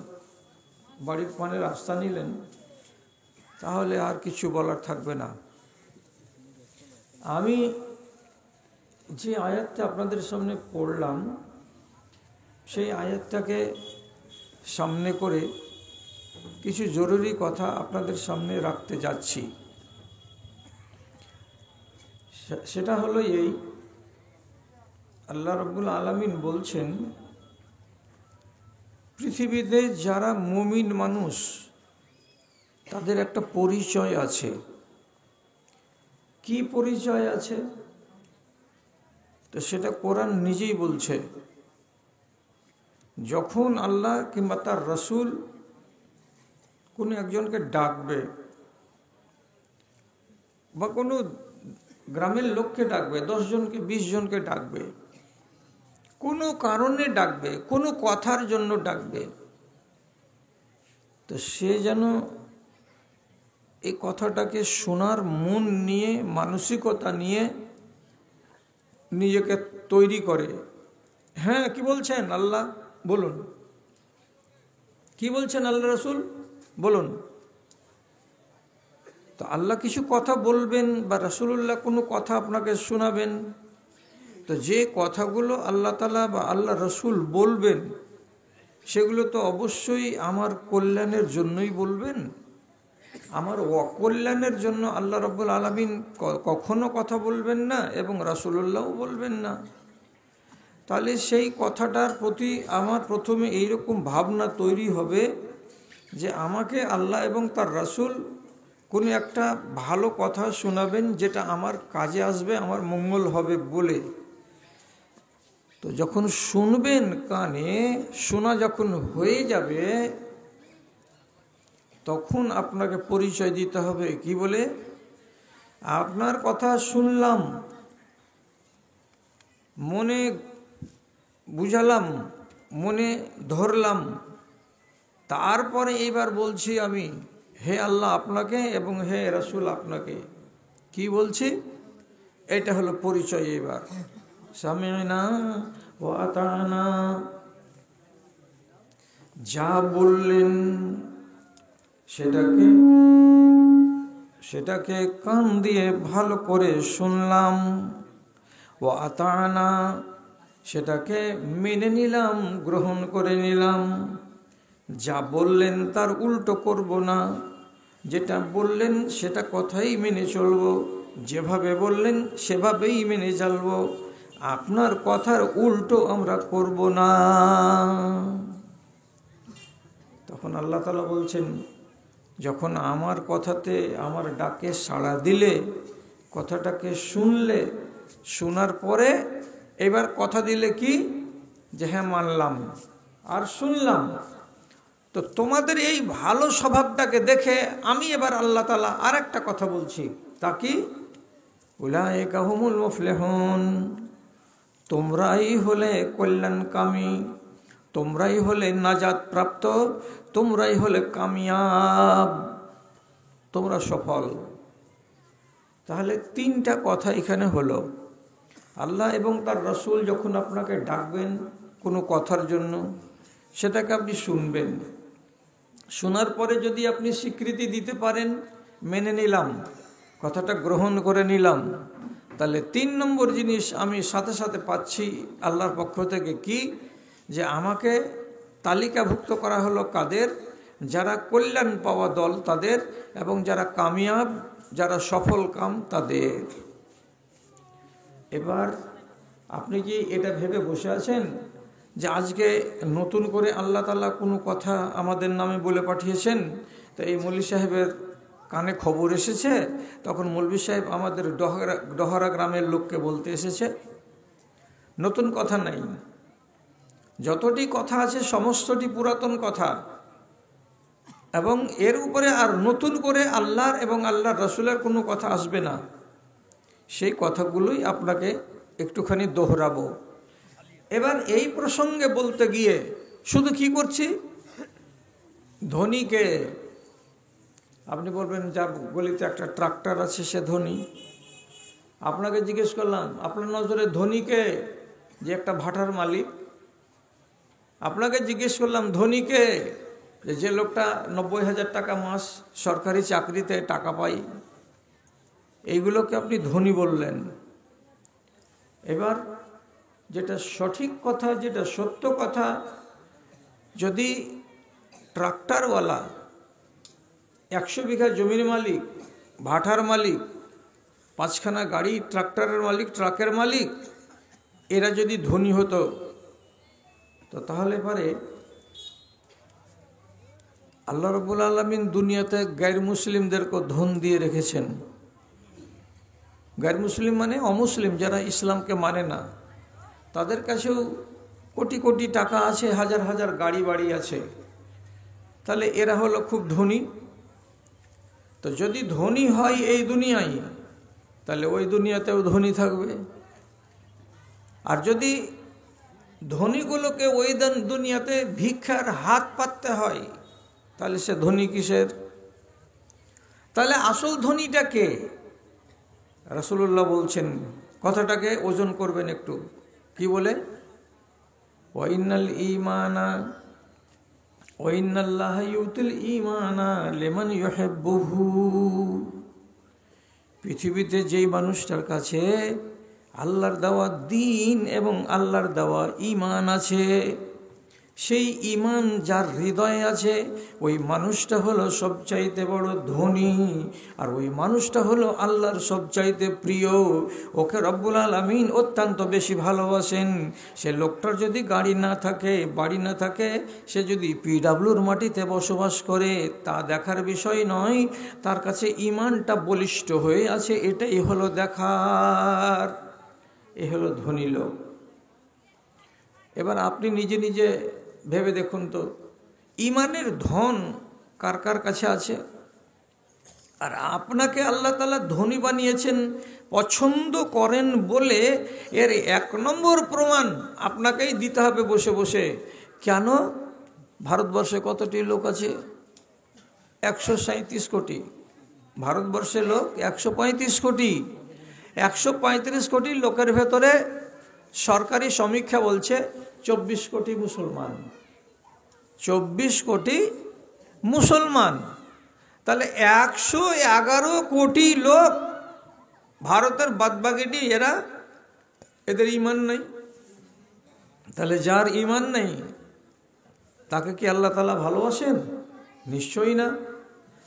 A: বাড়ির পানে রাস্তা নিলেন, তাহলে আর কিছু বলার থাকবে না। আমি যে আয়াতটা আপনাদের সামনে পড়লাম, সেই আয়াতটাকে সামনে করে কিছু জরুরি কথা আপনাদের সামনে রাখতে যাচ্ছি। সেটা হলো এই, আল্লাহ রাব্বুল আলামিন বলছেন, পৃথিবীতে যারা মুমিন মানুষ তাদের একটা পরিচয় আছে। কি পরিচয় আছে? তো সেটা কোরআন নিজেই বলছে। যখন আল্লাহ কিংবা তার রাসূল কোনো একজনকে ডাকবে বা কোনো গ্রামের লোককে ডাকবে, 10 জনকে 20 জনকে ডাকবে, কোনো কারণে ডাকবে, কোনো কথার জন্য ডাকবে, তো সে যেন এই কথাটাকে শোনার মন নিয়ে, মানসিকতা নিয়ে নিজেকে তৈরি করে। হ্যাঁ, কি বলছেন আল্লাহ বলুন, কি বলছেন আল্লাহ রাসূল বলুন। তো আল্লাহ কিছু কথা বলবেন বা রাসূলুল্লাহ কোনো কথা আপনাকে শোনাবেন, তো যে কথাগুলো আল্লাহ তাআলা বা আল্লাহ রাসূল বলবেন সেগুলো তো অবশ্যই আমার কল্যাণের জন্যই বলবেন। আমার অকল্যাণের জন্য আল্লাহ রাব্বুল আলামিন কখনো কথা বলবেন না এবং রাসূলুল্লাহও বলবেন না। তাহলে সেই কথাটার প্রতি আমার প্রথমে এইরকম ভাবনা তৈরি হবে যে আমাকে আল্লাহ এবং তার রাসূল কোনো একটা ভালো কথা শোনাবেন যেটা আমার কাজে আসবে, আমার মঙ্গল হবে বলে। তো যখন শুনবেন, কানে শোনা যখন হয়ে যাবে, তখন আপনাকে পরিচয় দিতে হবে কি বলে, আপনার কথা শুনলাম, মনে বুঝালাম, মনে ধরলাম, তারপরে এইবার বলছি আমি, হে আল্লাহ আপনাকে এবং হে রাসূল আপনাকে। কি বলছি? এটা হলো পরিচয়। এবার সামি'না ওয়া আতা'না, যা বললেন সেটাকে কান দিয়ে ভালো করে শুনলাম, ওয়া আতা'না, সেটাকে মেনে নিলাম, গ্রহণ করে নিলাম। যা বললেন তার উল্টো করব না, যেটা বললেন সেটা কথাই মেনে চলব, যেভাবে বললেন সেভাবেই মেনে চলব, আপনার কথার উল্টো আমরা করব না। তখন আল্লাহ তাআলা বলছেন, যখন আমার কথাতে, আমার ডাকে সাড়া দিলে, কথাটাকে শুনলে, শোনার পরে এবার কথা দিলে কি, যে হ্যাঁ মানলাম আর শুনলাম, তো তোমাদের এই ভালো স্বভাবটাকে দেখে আমি এবার আল্লাহ তাআলা আর একটা কথা বলছি, তা কি, উলাইকা হুমুল মুফলিহুন, তোমরাই হলে কল্যাণকামী, তোমরাই হলে নাজাত প্রাপ্ত, তোমরাই হলে কামিয়াব, তোমরা সফল। তাহলে তিনটা কথা এখানে হলো। আল্লাহ এবং তার রাসূল যখন আপনাকে ডাকবেন কোনো কথার জন্য, সেটাকে আপনি শুনবেন। শোনার পরে যদি আপনি স্বীকৃতি দিতে পারেন, মেনে নিলাম, কথাটা গ্রহণ করে নিলাম, তাহলে 3 নম্বর জিনিস আমি সাথে সাথে পাচ্ছি আল্লাহর পক্ষ থেকে, কি, যে আমাকে তালিকাভুক্ত করা হলো কাদের, যারা কল্যাণ পাওয়া দল তাদের, এবং যারা কামিয়াব, যারা সফল কাম তাদের। এবার আপনি কি এটা ভেবে বসে আছেন যে আজকে নতুন করে আল্লাহ তাআলা কোনো কথা আমাদের নামে বলে পাঠিয়েছেন? তো এই মৌলভী সাহেবের কানে খবর এসেছে, তখন মৌলভী সাহেব আমাদের ডহরা গ্রামের লোককে বলতে এসেছে। নতুন কথা নাই, যতটি কথা আছে সমস্তটি পুরাতন কথা, এবং এর উপরে আর নতুন করে আল্লাহর এবং আল্লাহর রাসূলের কোনো কথা আসবে না। সেই কথাগুলোই আপনাকে একটুখানি দোহরাবো। এবার এই প্রসঙ্গে বলতে গিয়ে শুধু কি করছি, ধনীকে, আপনি বলবেন যার গলিতে একটা ট্রাক্টর আছে সে ধনী। আপনাকে জিজ্ঞেস করলাম, আপনার নজরে ধনীকে, যে একটা ভাটার মালিক। আপনাকে জিজ্ঞেস করলাম ধনীকে, যে লোকটা 90,000 টাকা মাস সরকারি চাকরিতে টাকা পায়। এইগুলোকে আপনি ধনী বললেন। এবার যেটা সঠিক কথা, যেটা সত্য কথা, যদি ট্রাক্টরওয়ালা, 100 বিঘা জমির মালিক, ভাটার মালিক, 5খানা গাড়ি, ট্রাক্টরের মালিক, ট্রাকের মালিক, এরা যদি ধনী হতো, তো তাহলে পরে আল্লাহ রাব্বুল আলামিন দুনিয়াতে গায়র মুসলিমদেরকে ধন দিয়ে রেখেছেন। গায়র মুসলিম মানে অমুসলিম, যারা ইসলামকে মানে না, তাদের কাছেও কোটি কোটি টাকা আছে, হাজার হাজার গাড়ি বাড়ি আছে। তাহলে এরা হলো খুব ধনী। তো যদি ধনী হয় এই দুনিয়ায়, তাহলে ওই দুনিয়াতেও ধনী থাকবে। আর যদি ধনীগুলোকে ওই দুনিয়াতে ভিক্ষার হাত পাততে হয়, তাহলে সে ধনী কিসের? তাহলে আসল ধনীটা কে? রাসূলুল্লাহ বলছেন, কথাটাকে ওজন করবেন একটু। কি বলে? ওয়াইনাল ঈমানা ওয়াইনাল্লাহা ইউতিল ঈমানা লিমান ইউহিব্বুহু। পৃথিবীতে যেই মানুষটার কাছে আল্লাহর দেওয়া দ্বীন এবং আল্লাহর দেওয়া ঈমান আছে, সেই ঈমান যার হৃদয়ে আছে ওই মানুষটা হলো সবচাইতে বড় ধনী, আর ওই মানুষটা হলো আল্লাহর সবচাইতে প্রিয়। ওকে রব্বুল আলামিন অত্যন্ত বেশি ভালোবাসেন। সে লোকটার যদি গাড়ি না থাকে, বাড়ি না থাকে, সে যদি পিডাব্লিউর মাটিতে বসবাস করে, তা দেখার বিষয় নয়। তার কাছে ঈমানটা বলিষ্ঠ হয়ে আছে, এটাই হলো দেখার। এ হলো ধনী লোক। এবার আপনি নিজে নিজে ভেবে দেখুন তো, ঈমানের ধন কার কার কাছে আছে? আর আপনাকে আল্লাহ তাআলা ধনী বানিয়েছেন, পছন্দ করেন বলে এর 1 নম্বর প্রমাণ আপনাকেই দিতে হবে বসে বসে। কেন? ভারতবর্ষে কতটি লোক আছে? 137 কোটি। ভারতবর্ষে লোক 135 কোটি। 135 কোটি লোকের ভেতরে সরকারি সমীক্ষা বলছে 24 কোটি মুসলমান। 24 কোটি মুসলমান। তাহলে 111 কোটি লোক ভারতের বাদবাকিটি এদের ঈমান নেই। তাহলে যার ঈমান নেই তাকে কি আল্লাহ তাআলা ভালোবাসেন? নিশ্চয়ই না।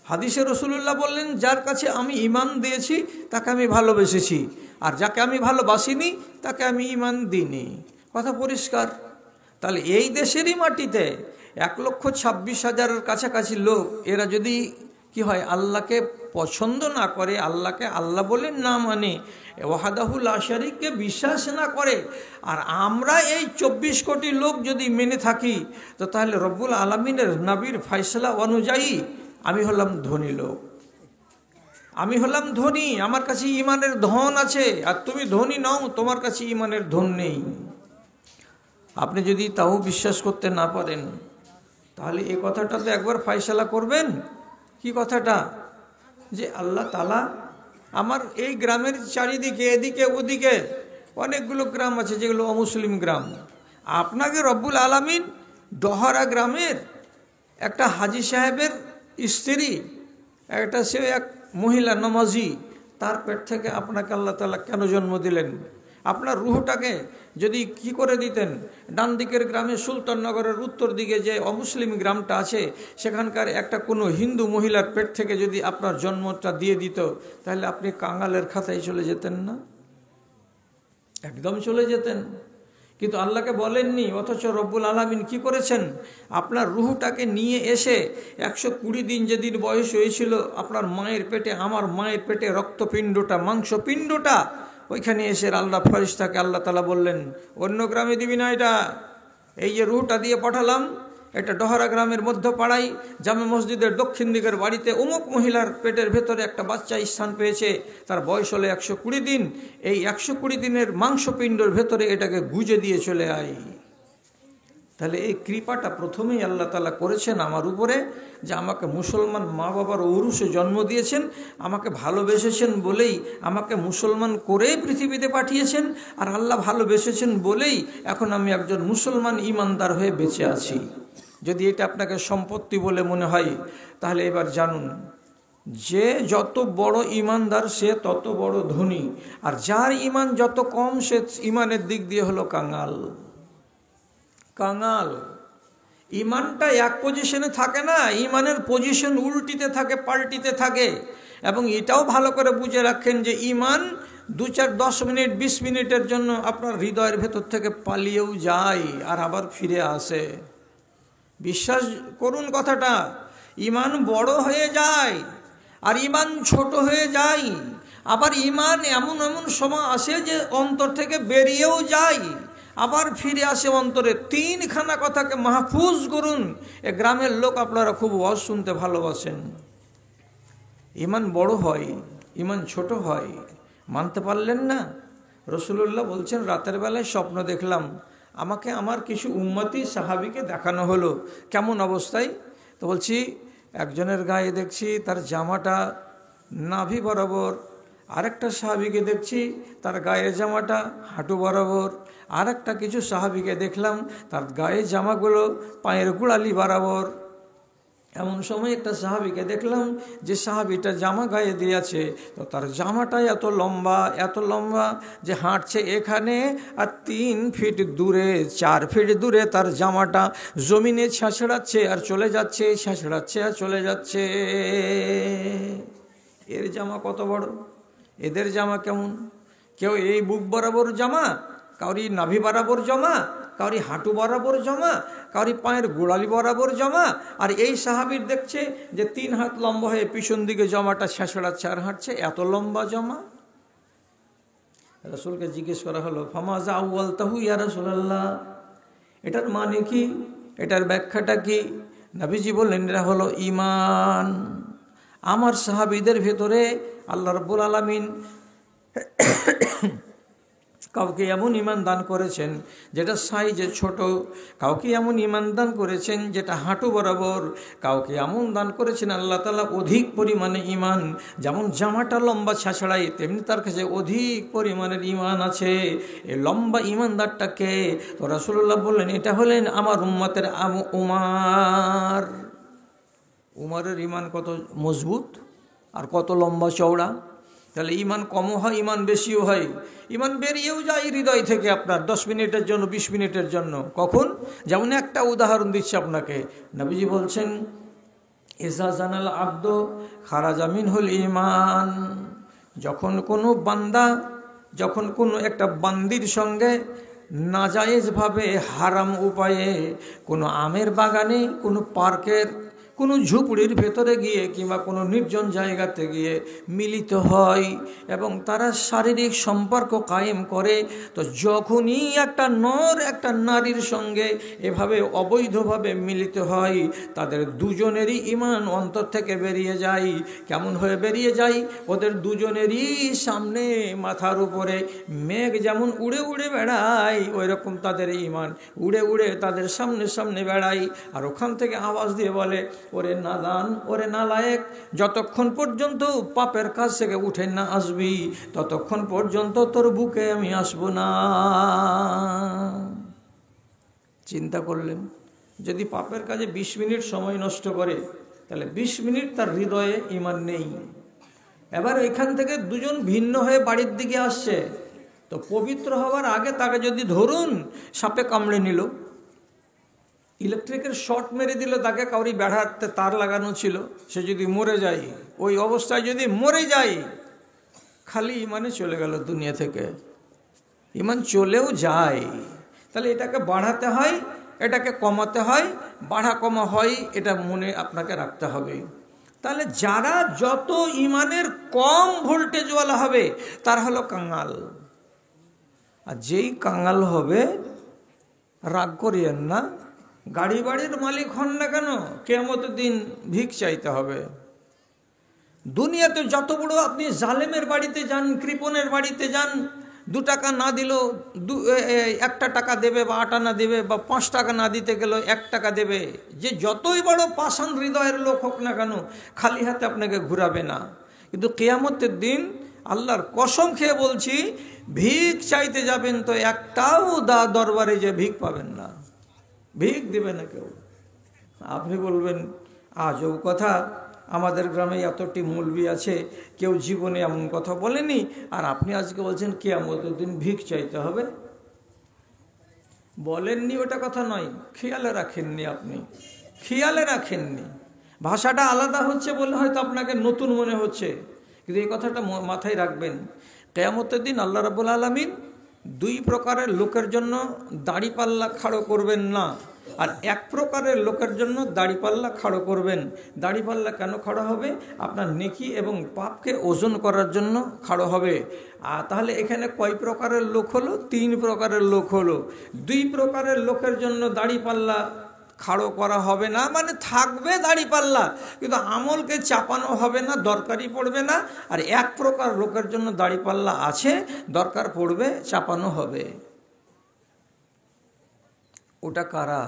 A: হাদিসে রাসূলুল্লাহ বললেন, যার কাছে আমি ঈমান দিয়েছি তাকে আমি ভালোবেসেছি, আর যাকে আমি ভালোবাসিনি তাকে আমি ঈমান দিইনি। কথা পরিষ্কার। তাহলে এই দেশেরই মাটিতে 1,26,000-এর কাছাকাছি লোক, এরা যদি কি হয়, আল্লাহকে পছন্দ না করে, আল্লাহকে আল্লাহ বলে না মানে, ওয়াহদাহু লা শারীককে বিশ্বাস না করে, আর আমরা এই 24 কোটি লোক যদি মেনে থাকি, তো তাহলে রব্বুল আলামিনের নবীর ফয়সালা অনুযায়ী আমি হলাম ধনী লোক। আমি হলাম ধনী, আমার কাছে ঈমানের ধন আছে। আর তুমি ধনী নও, তোমার কাছে ঈমানের ধন নেই। আপনি যদি তাও বিশ্বাস করতে না পারেন, তাহলে এই কথাটা তো একবার ফয়সালা করবেন। কি কথাটা? যে আল্লাহ তাআলা আমার এই গ্রামের চারিদিকে, এদিকে ওদিকে অনেকগুলো গ্রাম আছে যেগুলো অমুসলিম গ্রাম, আপনাকে রব্বুল আলামিন ডহরা গ্রামের একটা হাজি সাহেবের স্ত্রী, একটা সে এক মহিলা নামাজি, তার পেট থেকে আপনাকে আল্লাহ তাআলা কেন জন্ম দিলেন? আপনার রুহটাকে যদি কি করে দিতেন, ডান দিকের গ্রামে সুলতাননগরের উত্তর দিকে যে অমুসলিম গ্রামটা আছে, সেখানকার একটা কোনো হিন্দু মহিলার পেট থেকে যদি আপনার জন্মটা দিয়ে দিত, তাহলে আপনি কাঙালের খাতায় চলে যেতেন না? একদম চলে যেতেন। কিন্তু আল্লাহকে বলেননি, অথচ রব্বুল আলামিন কি করেছেন? আপনার রুহটাকে নিয়ে এসে 120 দিন যেদিন বয়স হয়েছিল আপনার মায়ের পেটে, আমার মায়ের পেটে রক্তপিণ্ডটা, মাংসপিণ্ডটা, ওইখানে এসে আল্লাহ ফেরেশতাকে আল্লাহ তাআলা বললেন, অন্য গ্রামে দিবি না এটা, এই যে রুহটা দিয়ে পাঠালাম, এটা ডহরা গ্রামের মধ্যপাড়ায় জামে মসজিদের দক্ষিণ দিকের বাড়িতে অমুক মহিলার পেটের ভেতরে একটা বাচ্চা স্থান পেয়েছে, তার বয়স হলো 120 দিন। এই 120 দিনের মাংসপিণ্ডর ভেতরে এটাকে গুজে দিয়ে চলে আয়। তাহলে এই কৃপাটা প্রথমেই আল্লাহ তাআলা করেছেন আমার উপরে, যে আমাকে মুসলমান মা বাবার ঔরসে জন্ম দিয়েছেন, আমাকে ভালোবেসেছেন বলেই আমাকে মুসলমান করে পৃথিবীতে পাঠিয়েছেন, আর আল্লাহ ভালোবেসেছেন বলেই এখন আমি একজন মুসলমান ইমানদার হয়ে বেঁচে আছি। যদি এটা আপনাকে সম্পত্তি বলে মনে হয়, তাহলে এবার জানুন যে যত বড় ইমানদার সে তত বড় ধনী, আর যার ইমান যত কম সে ইমানের দিক দিয়ে হলো কাঙাল। কাঙাল। ইমানটা এক পজিশনে থাকে না, ইমানের পজিশন উল্টিতে থাকে, পাল্টিতে থাকে। এবং এটাও ভালো করে বুঝে রাখেন যে ইমান 2-4-10 মিনিট 20 মিনিটের জন্য আপনার হৃদয়ের ভেতর থেকে পালিয়েও যায় আর আবার ফিরে আসে। বিশ্বাস করুন কথাটা, ইমান বড় হয়ে যায় আর ইমান ছোট হয়ে যায়, আবার ইমান এমন এমন সময় আসে যে অন্তর থেকে বেরিয়েও যায়, আবার ফিরে আসে অন্তরে। 3খানা কথাকে মাহফুজ করুন। এ গ্রামের লোক আপনারা খুব ওয়াজ শুনতে ভালোবাসেন। ইমান বড় হয়, ইমান ছোট হয়, মানতে পারলেন না? রাসূলুল্লাহ বলছেন, রাতের বেলায় স্বপ্ন দেখলাম, আমাকে আমার কিছু উম্মতি সাহাবীকে দেখানো হলো। কেমন অবস্থায়? তো বলছি, একজনের গায়ে দেখছি তার জামাটা নাভি বরাবর, আরেকটা সাহাবীকে দেখছি তার গায়ের জামাটা হাঁটু বরাবর, আরেকটা কিছু সাহাবীকে দেখলাম তার গায়ের জামাগুলো পায়ের গোড়ালি বরাবর, এমন সময় একটা সাহাবীকে দেখলাম যে সাহাবীটা জামা গায়ে দিয়েছে, তো তার জামাটা এত লম্বা যে হাঁটছে এখানে আর 3 ফিট দূরে 4 ফিট দূরে তার জামাটা জমিনে ছেঁচড়াচ্ছে আর চলে যাচ্ছে, ছেঁচড়াচ্ছে আর চলে যাচ্ছে। এর জামা কত বড়, এদের জামা কেমন? কেউ এই বুক বরাবর জামা, কাউরি নাভি বরাবর জামা, কাউরি হাঁটু বরাবর জামা, কাউরি পায়ের গোড়ালি বরাবর জামা। আর এই সাহাবীর দেখছে যে 3 হাত লম্বা হয়ে পিছন দিকে জামাটা ছেঁচড়াচ্ছে আর হাঁটছে, এত লম্বা জামা। রাসূলকে জিজ্ঞেস করা হলো, ফামাযা আউয়ালতাহু ইয়া রাসূলুল্লাহ, এটার মানে কি, এটার ব্যাখ্যাটা কি? নবীজি বললেন, এটা হলো ঈমান। আমার সাহাবীদের ভেতরে আল্লাহ রাব্বুল আলামিন কাউকে এমন ঈমান দান করেছেন যেটা সাইজে ছোট, কাউকে এমন ঈমান দান করেছেন যেটা হাঁটু বরাবর, কাউকে এমন দান করেছেন আল্লাহ তাআলা অধিক পরিমাণে ঈমান। যেমন জামাটা লম্বা ছেঁচড়াই, তেমনি তার কাছে অধিক পরিমাণের ঈমান আছে। এই লম্বা ঈমানদারটাকে তো রাসূলুল্লাহ বললেন, এটা হলেন আমার উম্মতের উমার। উমারের ঈমান কত মজবুত আর কত লম্বা চওড়া। তাহলে ঈমান কমও হয়, ঈমান বেশিও হয়। ঈমান বেরিয়েও যায় হৃদয় থেকে আপনার 10 মিনিটের জন্য, 20 মিনিটের জন্য। কখন? যেমন একটা উদাহরণ দিচ্ছি আপনাকে। নবীজি বলছেন, ইজা জানাল আব্দ খারাজা মিনহুল ঈমান। যখন কোনো একটা বান্দির সঙ্গে নাজায়েজভাবে হারাম উপায়ে কোনো আমের বাগানে, কোনো পার্কের, কোনো ঝুপড়ির ভেতরে গিয়ে কিংবা কোনো নির্জন জায়গাতে গিয়ে মিলিত হয় এবং তারা শারীরিক সম্পর্ক কায়েম করে, তো যখনই একটা নর একটা নারীর সঙ্গে এভাবে অবৈধভাবে মিলিত হয়, তাদের দুজনেরই ঈমান অন্তর থেকে বেরিয়ে যায়। কেমন হয়ে বেরিয়ে যায়? ওদের দুজনেরই সামনে মাথার উপরে মেঘ যেমন উড়ে উড়ে বেড়ায়, ওই রকম তাদের ঈমান উড়ে উড়ে তাদের সামনে সামনে বেড়ায়। আর ওখান থেকে আওয়াজ দিয়ে বলে, ওরে নাদান, ওরে নালায়েক, যতক্ষণ পর্যন্ত পাপের কাজ থেকে উঠে না আসবি ততক্ষণ পর্যন্ত তোর বুকে আমি আসব না। চিন্তা করলেন, যদি পাপের কাজে 20 মিনিট সময় নষ্ট করে, তাহলে 20 মিনিট তার হৃদয়ে ঈমান নেই। এবার এখান থেকে দুজন ভিন্ন হয়ে বাড়ির দিকে আসছে, তো পবিত্র হওয়ার আগে তাকে যদি ধরুন সাপে কামড়ে নিল, ইলেকট্রিকের শর্ট মেরে দিল, তাকে কাউরি বেড়াতে তার লাগানো ছিল, সে যদি মরে যায়, ওই অবস্থায় যদি মরে যায়, খালি ঈমানে চলে গেল দুনিয়া থেকে। ঈমান চলেও যায়, তাহলে এটাকে বাড়াতে হয়, এটাকে কমাতে হয়, বাড়া কমা হয়, এটা মনে আপনাকে রাখতে হবে। তাহলে যারা যত ঈমানের কম ভোল্টেজওয়ালা হবে তার হলো কাঙাল। আর যেই কাঙাল হবে, রাগ করিয়েন না, গাড়ি বাড়ির মালিক হন না কেন, কিয়ামতের দিন ভিক চাইতে হবে। দুনিয়াতে যত বড় আপনি জালেমের বাড়িতে যান, কৃপণের বাড়িতে যান, 2 টাকা না দিলেও 1 টাকা দেবে, বা 8 আনা দেবে, বা 5 টাকা না দিতে গেলেও 1 টাকা দেবে। যে যতই বড় পাষাণ হৃদয়ের লোক হোক না কেন, খালি হাতে আপনাকে ঘুরাবে না। কিন্তু কিয়ামতের দিন আল্লাহর কসম খেয়ে বলছি, ভিক চাইতে যাবেন তো একটাও দরবারে যে ভিক পাবেন না, ভিক দিবে না কেউ। আপনি বলবেন, আজব কথা, আমাদের গ্রামে এতটি মৌলবি আছে, কেউ জীবনে এমন কথা বলেনি, আর আপনি আজকে বলছেন কিয়ামতের দিন ভিক চাইতে হবে। বলেননি ওটা কথা নয়, খেয়ালে রাখেননি, আপনি খেয়ালে রাখেননি। ভাষাটা আলাদা হচ্ছে বলে হয়তো আপনাকে নতুন মনে হচ্ছে, কিন্তু এই কথাটা মাথায় রাখবেন। কিয়ামতের দিন আল্লাহ রাব্বুল আলামিন 2 প্রকারের লোকের জন্য দাড়িপাল্লা খাড়ো করবেন না, আর 1 প্রকারের লোকের জন্য দাড়িপাল্লা খাড়ো করবেন। দাড়িপাল্লা কেন খাড়ো হবে? আপনার নেকি এবং পাপকে ওজন করার জন্য খাড়ো হবে। আর তাহলে এখানে কয় প্রকারের লোক হলো? 3 প্রকারের লোক হলো। 2 প্রকারের লোকের জন্য দাড়িপাল্লা খাড়ো করা হবে না, মানে থাকবে দাড়িপাল্লা, কিন্তু আমলকে চাপানো হবে না, দরকারই পড়বে না। আর 1 প্রকার লোকের জন্য দাড়িপাল্লা আছে, দরকার পড়বে, চাপানো হবে। ওটা কারা?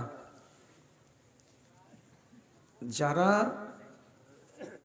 A: যারা